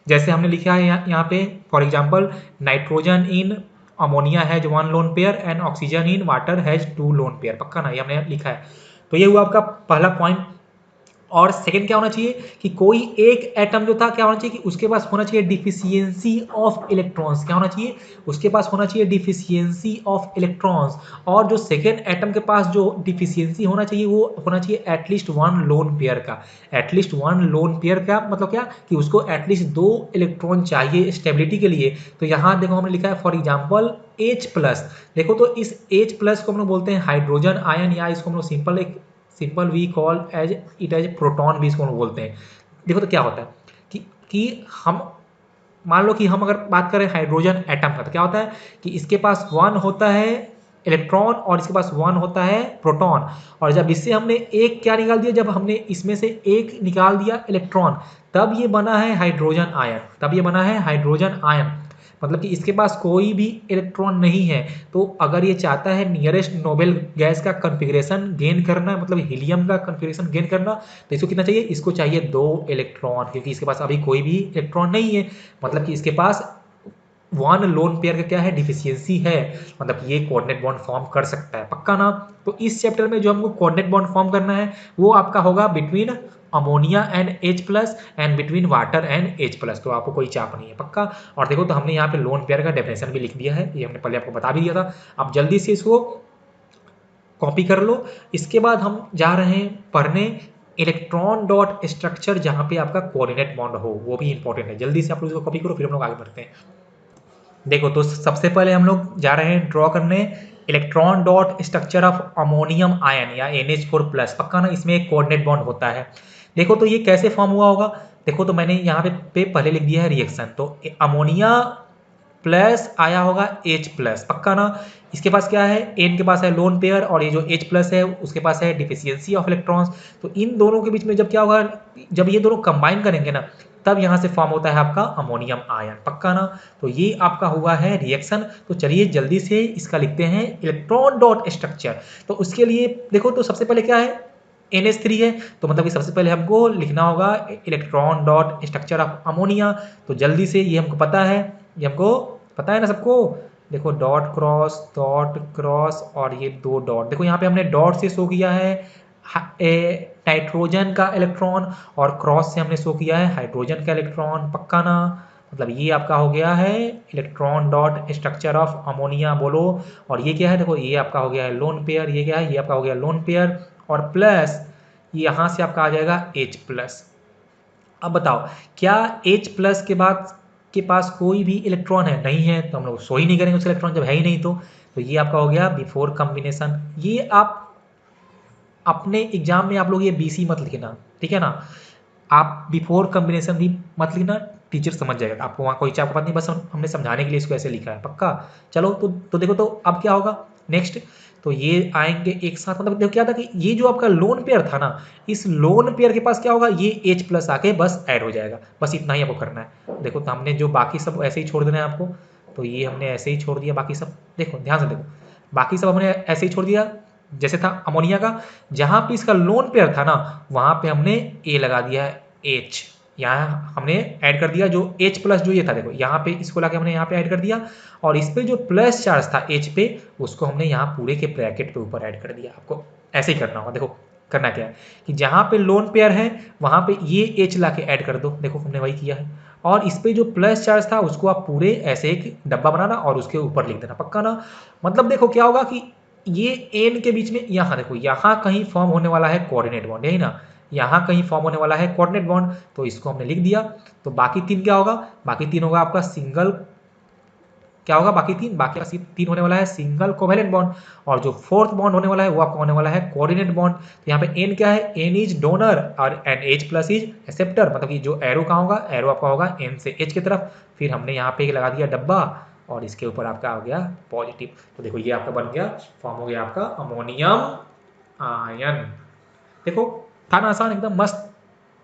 जैसे हमने लिखा है यहाँ पे for example nitrogen in ammonia has one lone pair and oxygen in water has two lone pair. पक्का ना? ये हमने लिखा है। तो ये हुआ आपका पहला पॉइंट। और सेकंड क्या होना चाहिए कि कोई एक एटम जो था क्या होना चाहिए कि उसके पास होना चाहिए डिफिशियंसी ऑफ इलेक्ट्रॉन्स। क्या होना चाहिए? उसके पास होना चाहिए डिफिशियंसी ऑफ इलेक्ट्रॉन्स। और जो सेकेंड एटम के पास जो डिफिशियंसी होना चाहिए वो होना चाहिए एटलीस्ट वन लोन पेयर का। एटलीस्ट वन लोन पेयर का मतलब क्या कि उसको एटलीस्ट 2 इलेक्ट्रॉन चाहिए स्टेबिलिटी के लिए। तो यहाँ देखो हमने लिखा है फॉर एग्जाम्पल H प्लस। देखो तो इस H प्लस को हम लोग बोलते हैं हाइड्रोजन आयन, या इसको हम लोग simple we call as it as proton भी इसको हम बोलते हैं। देखो तो क्या होता है कि हम मान लो कि हम अगर बात करें हाइड्रोजन एटम का तो क्या होता है कि इसके पास वन होता है इलेक्ट्रॉन और इसके पास वन होता है प्रोटॉन। और जब इससे हमने एक क्या निकाल दिया, जब हमने इसमें से एक निकाल दिया इलेक्ट्रॉन, तब ये बना है हाइड्रोजन आयन। तब ये बना है हाइड्रोजन आयन, मतलब कि इसके पास कोई भी इलेक्ट्रॉन नहीं है। तो अगर ये चाहता है नियरेस्ट नोबेल गैस का कॉन्फ़िगरेशन गेन करना, मतलब हीलियम का कॉन्फ़िगरेशन गेन करना, तो इसको कितना चाहिए? इसको चाहिए 2 इलेक्ट्रॉन, क्योंकि इसके पास अभी कोई भी इलेक्ट्रॉन नहीं है। मतलब कि इसके पास वन लोन पेयर का क्या है? डिफिशियंसी है। मतलब कि ये कोऑर्डिनेट बॉन्ड फॉर्म कर सकता है, पक्का ना? तो इस चैप्टर में जो हमको कोऑर्डिनेट बॉन्ड फॉर्म करना है वो आपका होगा between ammonia and H plus and between water and H plus. तो आपको कोई चाप नहीं है, पक्का। और देखो तो हमने यहाँ पे लोन पेयर का डेफिनेशन भी लिख दिया है, ये हमने पहले आपको बता भी दिया था। अब जल्दी से इसको कॉपी कर लो। इसके बाद हम जा रहे हैं पढ़ने इलेक्ट्रॉन डॉट स्ट्रक्चर, जहाँ पे आपका कोऑर्डिनेट बॉन्ड हो, वो भी इंपॉर्टेंट है। जल्दी से आप लोग इसको कॉपी करो, फिर हम लोग आगे बढ़ते हैं। देखो तो सबसे पहले हम लोग जा रहे हैं ड्रॉ करने electron dot structure of ammonium ion या NH4 प्लस, पक्का ना? इसमें एक कोऑर्डिनेट बॉन्ड होता है। देखो तो ये कैसे फॉर्म हुआ होगा। देखो तो मैंने यहाँ पे पहले लिख दिया है रिएक्शन। तो अमोनिया प्लस आया होगा H प्लस, पक्का ना? इसके पास क्या है? N के पास है लोन पेयर, और ये जो H प्लस है उसके पास है डिफिशियंसी ऑफ इलेक्ट्रॉन्स। तो इन दोनों के बीच में जब क्या होगा, जब ये दोनों कंबाइन करेंगे ना, तब यहाँ से फॉर्म होता है आपका अमोनियम आयन, पक्का ना? तो ये आपका हुआ है रिएक्शन। तो चलिए जल्दी से इसका लिखते हैं इलेक्ट्रॉन डॉट स्ट्रक्चर। तो उसके लिए देखो तो सबसे पहले क्या है? NH3 है। तो मतलब कि सबसे पहले हमको लिखना होगा electron dot structure of ammonia. तो जल्दी से ये हमको पता है, ये हमको पता है ना सबको। देखो डॉट क्रॉस और ये 2 डॉट, देखो यहाँ पे हमने डॉट से शो किया है नाइट्रोजन का इलेक्ट्रॉन, और क्रॉस से हमने शो किया है हाइड्रोजन का इलेक्ट्रॉन, पक्का ना? मतलब ये आपका हो गया है electron dot structure of ammonia, बोलो। और ये क्या है? देखो ये आपका हो गया है लोन पेयर। ये क्या है? ये आपका हो गया लोन पेयर, और प्लस यहाँ से आपका आ जाएगा H प्लस। अब बताओ क्या H प्लस के बाद के पास कोई भी इलेक्ट्रॉन है? नहीं है, तो हम लोग शो ही नहीं करेंगे उसका इलेक्ट्रॉन जब है ही नहीं। तो ये आपका हो गया बिफोर कॉम्बिनेशन। ये आप अपने एग्जाम में आप लोग ये BC मत लिखना, ठीक है ना? आप बिफोर कॉम्बिनेशन भी मत लिखना, टीचर समझ जाएगा। आपको वहाँ कोई चाप बात नहीं, बस हमने समझाने के लिए इसको ऐसे लिखा है, पक्का। चलो तो देखो तो अब क्या होगा नेक्स्ट। तो ये आएंगे एक साथ, मतलब देखो क्या था कि ये जो आपका लोन पेयर था ना, इस लोन पेयर के पास क्या होगा? ये H प्लस आके बस ऐड हो जाएगा। बस इतना ही आपको करना है। देखो तो हमने जो बाकी सब ऐसे ही छोड़ देना है आपको। तो ये हमने ऐसे ही छोड़ दिया बाकी सब। देखो ध्यान से देखो, बाकी सब हमने ऐसे ही छोड़ दिया जैसे था अमोनिया का। जहाँ पे इसका लोन पेयर था ना, वहाँ पे हमने A लगा दिया है H। यहाँ हमने ऐड कर दिया जो H प्लस जो ये था, देखो यहाँ पे इसको लाके हमने यहाँ पे ऐड कर दिया। और इस पे जो प्लस चार्ज था H पे, उसको हमने यहाँ पूरे के ब्रैकेट पे ऊपर ऐड कर दिया। आपको ऐसे ही करना होगा। देखो करना क्या है कि जहाँ पे लोन पेयर है वहाँ पे ये H ला के ऐड कर दो। देखो हमने वही किया है। और इस पे जो प्लस चार्ज था उसको आप पूरे ऐसे एक डब्बा बनाना और उसके ऊपर लिख देना, पक्का ना? मतलब देखो क्या होगा कि ये एन के बीच में यहाँ देखो, यहाँ कहीं फॉर्म होने वाला है कोऑर्डिनेट बॉन्ड, यही ना? यहाँ कहीं फॉर्म होने वाला है कोऑर्डिनेट बॉन्ड, तो इसको हमने लिख दिया। तो बाकी 3 क्या होगा? बाकी 3 होगा आपका सिंगल, क्या होगा बाकी 3? बाकी 3 होने वाला है सिंगल कोवेलेंट बॉन्ड। और जो फोर्थ बॉन्ड होने वाला है वो आपका होने वाला है कोऑर्डिनेट बॉन्ड। तो यहाँ पे एन क्या है? एन इज डोनर और and H plus is acceptor. मतलब कि जो एरो कहाँ होगा? एरो आपका होगा एन से H की तरफ। फिर हमने यहाँ पे लगा दिया डब्बा, और इसके ऊपर आपका हो गया पॉजिटिव। तो देखो ये आपका बन गया, फॉर्म हो गया आपका अमोनियम आयन। देखो था ना आसान, एकदम मस्त,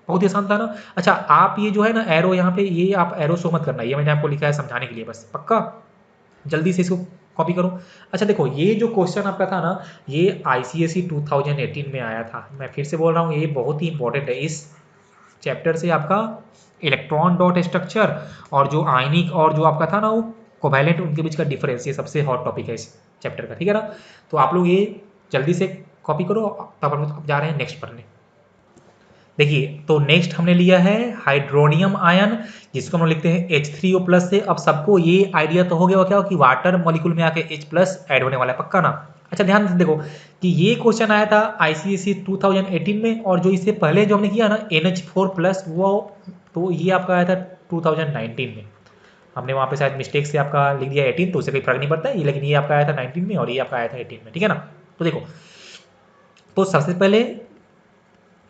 बहुत ही आसान था ना? अच्छा आप ये जो है ना एरो यहाँ पे, ये आप एरो शो मत करना, ये मैंने आपको लिखा है समझाने के लिए बस, पक्का। जल्दी से इसको कॉपी करो। अच्छा देखो ये जो क्वेश्चन आपका था ना, ये ICSE 2018 में आया था। मैं फिर से बोल रहा हूँ ये बहुत ही इंपॉर्टेंट है। इस चैप्टर से आपका इलेक्ट्रॉन डॉट स्ट्रक्चर और जो आयनिक और जो आपका था ना वो कोवैलेंट, उनके बीच का डिफरेंस, ये सबसे हॉट टॉपिक है इस चैप्टर का, ठीक है ना? तो आप लोग ये जल्दी से कॉपी करो। तब हम लोग जा रहे हैं नेक्स्ट पढ़ने। देखिए तो नेक्स्ट हमने लिया है हाइड्रोनियम आयन, जिसको हम लोग लिखते हैं H3O+ से। अब सबको ये आइडिया तो हो गया क्या कि वाटर मॉलिक्यूल में आके H+ ऐड होने वाला है, पक्का ना। अच्छा ध्यान से देखो कि ये क्वेश्चन आया था ICSE 2018 में, और जो इससे पहले जो हमने किया ना NH4+, वो तो ये आपका आया था 2019 में। हमने वहाँ पे शायद मिस्टेक से आपका लिख दिया 18, तो उससे कोई फर्क नहीं पड़ता है, लेकिन ये आपका आया था 19 में और ये आपका आया था 18 में, ठीक है ना। तो देखो, तो सबसे पहले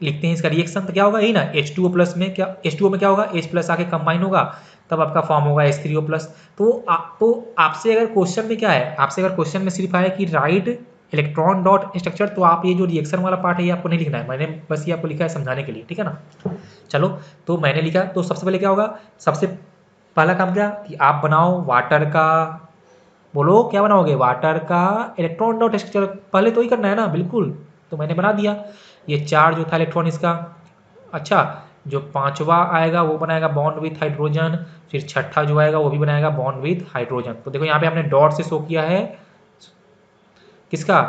लिखते हैं इसका रिएक्शन, तो क्या होगा यही ना, H2O+ में क्या, H2O में क्या होगा, H+ आके कंबाइन होगा, तब आपका फॉर्म होगा H3O+। तो आपसे अगर क्वेश्चन में क्या है, आपसे अगर क्वेश्चन में सिर्फ आया कि राइट इलेक्ट्रॉन डॉट स्ट्रक्चर, तो आप ये जो रिएक्शन वाला पार्ट है ये आपको नहीं लिखना है, मैंने बस ये आपको लिखा है समझाने के लिए, ठीक है ना। चलो, तो मैंने लिखा, तो सबसे पहले क्या होगा, सबसे पहला काम क्या कि आप बनाओ वाटर का, बोलो क्या बनाओगे, वाटर का इलेक्ट्रॉन डॉट स्ट्रक्चर, पहले तो ही करना है ना, बिल्कुल। तो मैंने बना दिया, ये 4 जो था इलेक्ट्रॉन इसका। अच्छा, जो 5वां आएगा वो बनाएगा बॉन्ड विथ हाइड्रोजन, फिर 6ठा जो आएगा वो भी बनाएगा बॉन्ड विथ हाइड्रोजन। तो देखो यहाँ पे हमने डॉट से शो किया है किसका,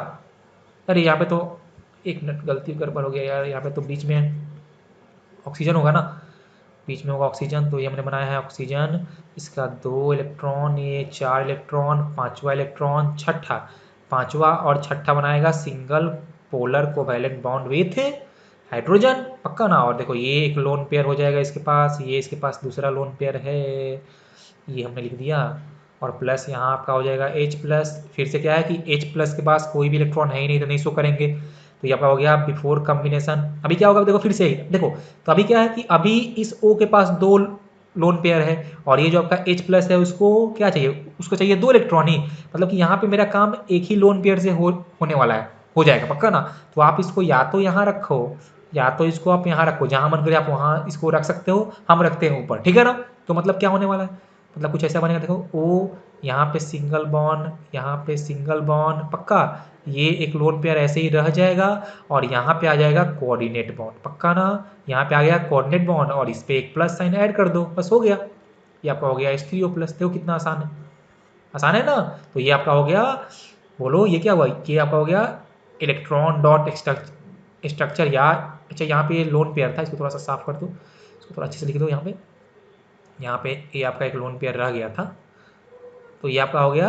अरे यहाँ पे तो एक मिनट गलती गड़बड़ हो गया यार, यहाँ पे तो बीच में ऑक्सीजन होगा ना, बीच में होगा ऑक्सीजन, तो ये हमने बनाया है ऑक्सीजन, इसका 2 इलेक्ट्रॉन, ये 4 इलेक्ट्रॉन, 5वां इलेक्ट्रॉन, छठा, 5वां और छठा बनाएगा single polar covalent bond with hydrogen, पक्का ना। और देखो ये एक लोन पेयर हो जाएगा इसके पास, ये इसके पास दूसरा लोन पेयर है, ये हमने लिख दिया, और प्लस यहाँ आपका हो जाएगा H+। फिर से क्या है कि H+ के पास कोई भी इलेक्ट्रॉन है ही नहीं, तो नहीं शो करेंगे, तो ये आपका हो गया बिफोर कॉम्बिनेशन। अभी क्या होगा देखो फिर से देखो, तो अभी क्या है कि अभी इस O के पास 2 लोन पेयर है, और ये जो आपका H+ है उसको क्या चाहिए, उसको चाहिए 2 इलेक्ट्रॉन ही, मतलब कि यहाँ पे मेरा काम एक ही लोन पेयर से होने वाला है, हो जाएगा पक्का ना। तो आप इसको या तो यहाँ रखो, या तो इसको आप यहाँ रखो, जहाँ मन करे आप वहाँ इसको रख सकते हो, हम रखते हैं ऊपर, ठीक है ना। तो मतलब क्या होने वाला है, मतलब कुछ ऐसा बनेगा, देखो O यहाँ पे सिंगल बॉन्ड, यहाँ पे सिंगल बॉन्ड, पक्का, ये एक लोन पेयर ऐसे ही रह जाएगा, और यहाँ पे आ जाएगा कोऑर्डिनेट बॉन्ड, पक्का ना। यहाँ पे आ गया कोऑर्डिनेट बॉन्ड, और इस पे एक प्लस साइन ऐड कर दो, बस हो गया, ये आपका हो गया H3O+। देखो कितना आसान है, आसान है ना। तो ये आपका हो गया, बोलो ये क्या हुआ, ये आपका हो गया इलेक्ट्रॉन डॉट स्ट्रक्चर, या अच्छा यहाँ पे लोन पेयर था, इसको थोड़ा सा साफ कर दो, इसको थोड़ा अच्छे से लिख दो, यहाँ पे ये आपका एक लोन पेयर रह गया था, तो ये आपका हो गया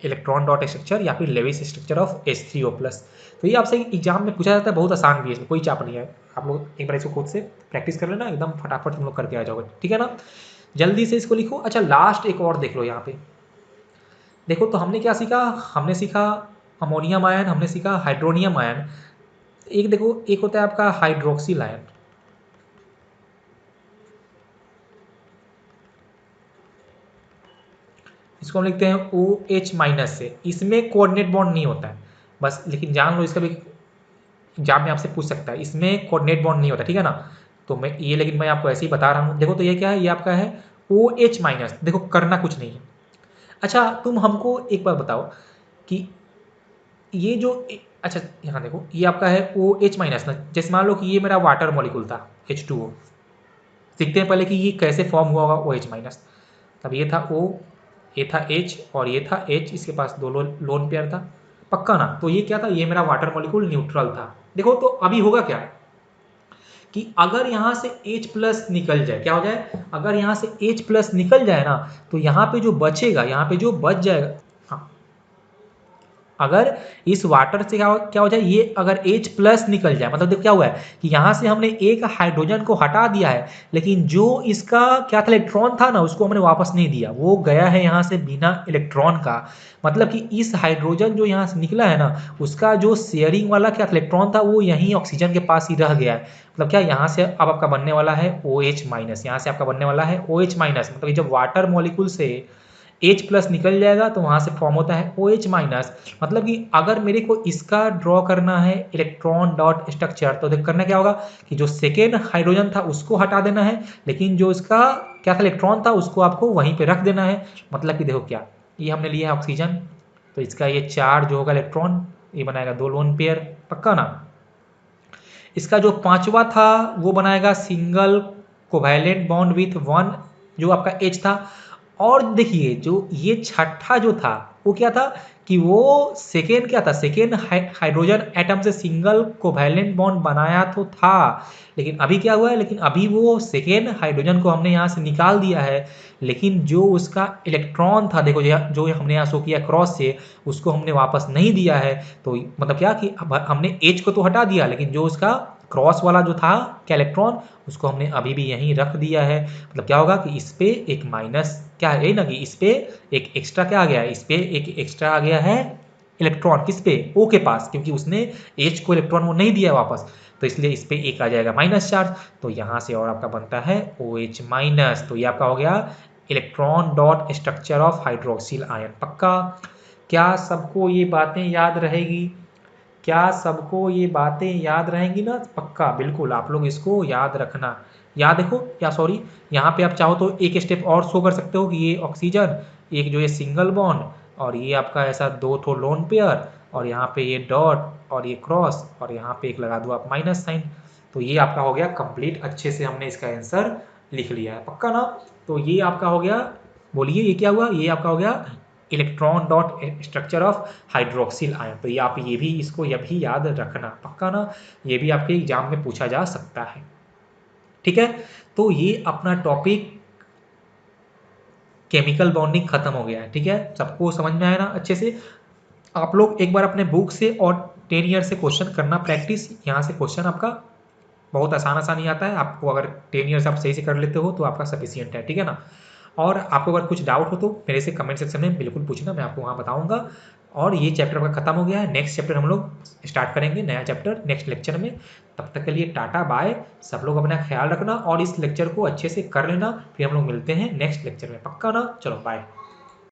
इलेक्ट्रॉन डॉट स्ट्रक्चर या फिर लेविस स्ट्रक्चर ऑफ H3O+। तो ये आपसे एग्जाम में पूछा जाता है, बहुत आसान भी है, इसमें कोई चाप नहीं है, आप लोग एक बार इसको खुद से प्रैक्टिस कर लेना, एकदम फटाफट तुम लोग करके आ जाओगे, ठीक है ना। जल्दी से इसको लिखो। अच्छा लास्ट एक और देख लो यहाँ पे, देखो तो हमने क्या सीखा, हमने सीखा अमोनियम आयन, हमने सीखा हाइड्रोनियम आयन, एक देखो एक होता है आपका हाइड्रोक्सिल आयन, इसको हम लिखते हैं OH- से, इसमें कोऑर्डिनेट बॉन्ड नहीं होता है बस, लेकिन जान लो इसका भी एग्जाम में आपसे पूछ सकता है, इसमें कोऑर्डिनेट बॉन्ड नहीं होता, ठीक है ना। तो मैं ये, लेकिन मैं आपको ऐसे ही बता रहा हूँ, देखो तो ये क्या है, ये आपका है OH-, देखो करना कुछ नहीं है। अच्छा तुम हमको एक बार बताओ कि ये जो अच्छा यहाँ देखो ये आपका है OH- ना, जैसे मान लो कि ये मेरा वाटर मॉलिक्यूल था H2O, सीखते हैं पहले कि ये कैसे फॉर्म हुआ होगा OH-। तब ये था O, ये था H और ये था H, इसके पास दो लोन पेयर था, पक्का ना। तो ये क्या था, ये मेरा वाटर मॉलिक्यूल न्यूट्रल था। देखो तो अभी होगा क्या कि अगर यहाँ से H+ निकल जाए, क्या हो जाए, अगर यहाँ से H+ निकल जाए ना, तो यहाँ पे जो बचेगा, यहाँ पे जो बच जाएगा, हाँ, अगर इस वाटर से क्या हो जाए, ये अगर H+ निकल जाए, मतलब देखो क्या हुआ है कि यहाँ से हमने एक हाइड्रोजन को हटा दिया है, लेकिन जो इसका क्या था इलेक्ट्रॉन था ना, उसको हमने वापस नहीं दिया, वो गया है यहाँ से बिना इलेक्ट्रॉन का। मतलब कि इस हाइड्रोजन जो यहाँ से निकला है ना, उसका जो शेयरिंग वाला क्या इलेक्ट्रॉन था, वो यहीं ऑक्सीजन के पास ही रह गया है। मतलब क्या, यहाँ से अब आपका बनने वाला है OH-, यहाँ से आपका बनने वाला है OH-, मतलब जब वाटर मॉलिक्यूल से H+ निकल जाएगा तो वहां से फॉर्म होता है OH-। मतलब कि अगर मेरे को इसका ड्रॉ करना है इलेक्ट्रॉन डॉट स्ट्रक्चर, तो देख करना क्या होगा कि जो सेकेंड हाइड्रोजन था उसको हटा देना है, लेकिन जो इसका क्या था इलेक्ट्रॉन था उसको आपको वहीं पे रख देना है। मतलब कि देखो क्या, ये हमने लिया है ऑक्सीजन, तो इसका ये 4 जो होगा इलेक्ट्रॉन, ये बनाएगा 2 लोन पेयर, पक्का ना। इसका जो 5वां था वो बनाएगा सिंगल कोवैलेंट बॉन्ड विथ 1, जो आपका H था। और देखिए जो ये छठा जो था वो क्या था कि वो सेकेंड क्या था, सेकेंड हाइड्रोजन एटम से सिंगल कोवैलेंट बॉन्ड बनाया तो था, लेकिन अभी क्या हुआ है, लेकिन अभी वो सेकेंड हाइड्रोजन को हमने यहाँ से निकाल दिया है, लेकिन जो उसका इलेक्ट्रॉन था, देखो जो हमने यहाँ शो किया क्रॉस से, उसको हमने वापस नहीं दिया है। तो मतलब क्या कि हमने एच को तो हटा दिया, लेकिन जो उसका क्रॉस वाला जो था क्या इलेक्ट्रॉन, उसको हमने अभी भी यहीं रख दिया है। मतलब क्या होगा कि इस पे एक माइनस क्या है ना, कि इस पे एक एक्स्ट्रा क्या आ गया है, इस पे एक एक्स्ट्रा आ गया है इलेक्ट्रॉन, किस पे, ओ के पास, क्योंकि उसने एच को इलेक्ट्रॉन वो नहीं दिया वापस, तो इसलिए इस पे एक आ जाएगा माइनस चार्ज। तो यहाँ से और आपका बनता है ओ एच माइनस। तो ये आपका हो गया electron dot structure of hydroxyl ion. पक्का? क्या सबको ये बातें याद रहेगी? क्या सबको ये बातें याद रहेंगी ना? पक्का, बिल्कुल, आप लोग इसको याद रखना। याद देखो, या सॉरी, यहाँ पे आप चाहो तो एक स्टेप और शो कर सकते हो कि ये ऑक्सीजन, एक जो ये सिंगल बॉन्ड, और ये आपका ऐसा दो ठो लोन पेयर, और यहाँ पे ये डॉट और ये क्रॉस, और यहाँ पे एक लगा दो आप माइनस साइन। तो ये आपका हो गया कंप्लीट, अच्छे से हमने इसका आंसर लिख लिया है। पक्का ना? तो ये आपका हो गया, बोलिए ये क्या हुआ, ये आपका हो गया electron dot structure of hydroxyl ion. तो ये आप ये भी इसको ये भी याद रखना। पक्का ना? ये भी आपके एग्जाम में पूछा जा सकता है। ठीक है, तो ये अपना टॉपिक केमिकल बॉन्डिंग खत्म हो गया है। ठीक है, सबको समझ में आया ना अच्छे से? आप लोग एक बार अपने बुक से और 10 ईयर से क्वेश्चन करना प्रैक्टिस। यहाँ से क्वेश्चन आपका बहुत आसान आसान ही आता है। आपको अगर 10 ईयर्स आप सही से कर लेते हो तो आपका सफिशियंट है। ठीक है ना? और आपको अगर कुछ डाउट हो तो मेरे से कमेंट सेक्शन में बिल्कुल पूछना, मैं आपको वहाँ बताऊंगा। और ये चैप्टर आपका खत्म हो गया है, नेक्स्ट चैप्टर हम लोग स्टार्ट करेंगे, नया चैप्टर नेक्स्ट लेक्चर में। तब तक के लिए टाटा बाय, सब लोग अपना ख्याल रखना और इस लेक्चर को अच्छे से कर लेना। फिर हम लोग मिलते हैं नेक्स्ट लेक्चर में। पक्का ना? चलो बाय।